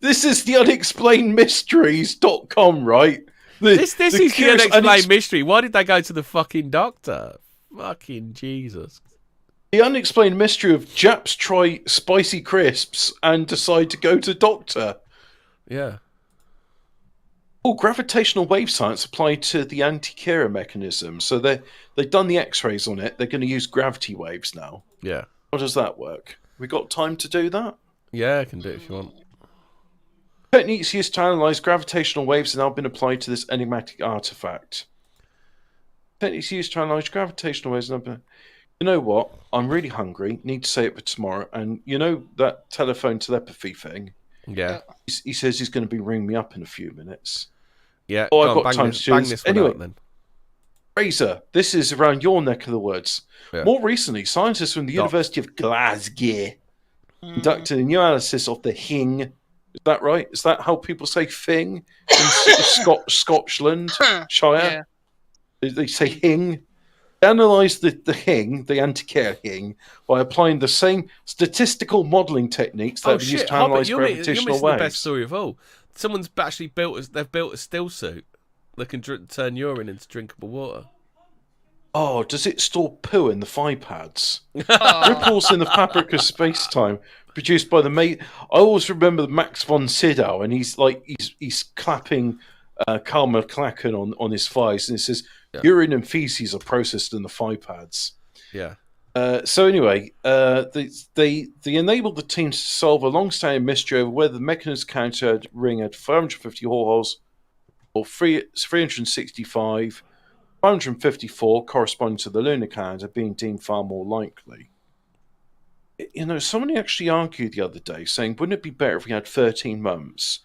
This is the unexplainedmysteries.com, right? This is the unexplained mystery. Why did they go to the fucking doctor? Fucking Jesus. The unexplained mystery of Japs try spicy crisps and decide to go to doctor. Yeah. Oh, gravitational wave science applied to the Antikythera mechanism. So they've done the X-rays on it. They're going to use gravity waves now. Yeah. How does that work? We got time to do that? Yeah, I can do it if you want. Techniques used to analyze gravitational waves have now been applied to this enigmatic artifact. Techniques used to analyze gravitational waves have been... You know what? I'm really hungry. Need to save it for tomorrow. And you know that telephone telepathy thing? Yeah. He says he's going to be ringing me up in a few minutes. Yeah, Oh, go I've on, got time to do bang this. this one Anyway, out then. Fraser, this is around your neck of the woods. Yeah. More recently, scientists from the University of Glasgow conducted a new analysis of the Hing. Is that right? Is that how people say Thing in Scotland, Shire? Yeah. They say Hing. They analysed the Hing, the Antikythera Hing, by applying the same statistical modelling techniques that have been used to analyse You're gravitational missing waves. the best story of all. Someone's actually they've built a still suit that can turn urine into drinkable water. Oh, does it store poo in the thigh pads? Oh. Ripples in the fabric of space-time produced by the mate. I always remember Max von Sydow, and he's clapping Carl McLachlan on his thighs, and it says urine and feces are processed in the thigh pads. Yeah. So anyway, they enabled the team to solve a long-standing mystery over whether the mechanism counter ring had 450 holes or 365. 554 corresponding to the lunar calendar being deemed far more likely. You know, somebody actually argued the other day saying, wouldn't it be better if we had 13 months,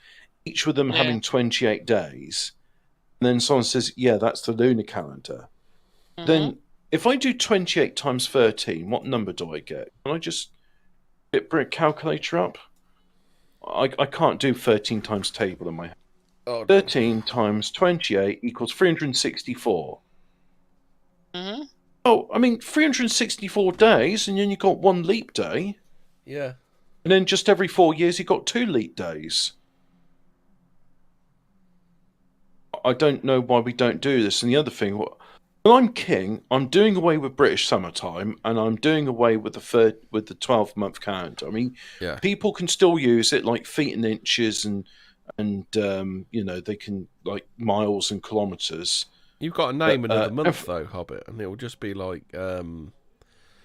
each with them having 28 days? And then someone says, yeah, that's the lunar calendar. Then if I do 28 times 13, what number do I get? Can I just bring a calculator up? I can't do 13 times table in my head. 13 times 28 equals 364. Oh, I mean, 364 days, and then you got one leap day. Yeah. And then just every 4 years, you got 2 leap days. I don't know why we don't do this. And the other thing, when I'm king, I'm doing away with British summertime, and I'm doing away with the 12-month calendar. I mean, people can still use it, like feet and inches, and you know, they can like miles and kilometres. You've got to name another month though, Hobbit, and it'll just be like yeah,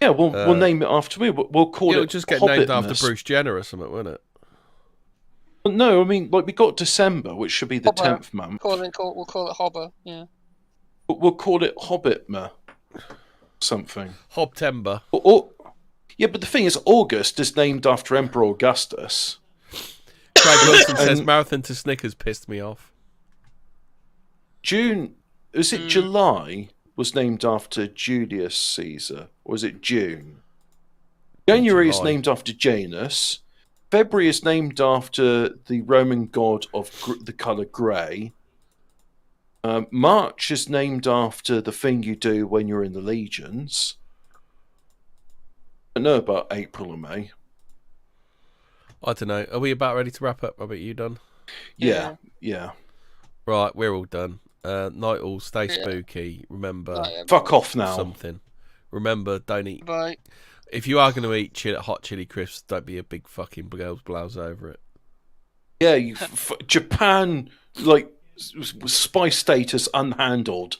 we'll name it after me. We'll call it'll it just get Hobbitmas. named after Bruce Jenner or something, won't it? Well, no, I mean, like we got December, which should be the 10th month. We'll call it Hobber, yeah. We'll call it Hobbitma something. Hobtember. Yeah, but the thing is, August is named after Emperor Augustus. Craig Wilson says marathon to Snickers pissed me off. June, is it July was named after Julius Caesar, or is it June? January is named after Janus. February is named after the Roman god of the colour grey. March is named after the thing you do when you're in the legions. I know about April and May. I don't know. Are we about ready to wrap up, Robert? You done? Yeah. Right, we're all done. Night all, stay spooky. Remember, fuck off now. Something. Remember, don't eat. Bye. If you are going to eat hot chili crisps, don't be a big fucking girl's blouse over it. Yeah, Japan, like, spice status unhandled.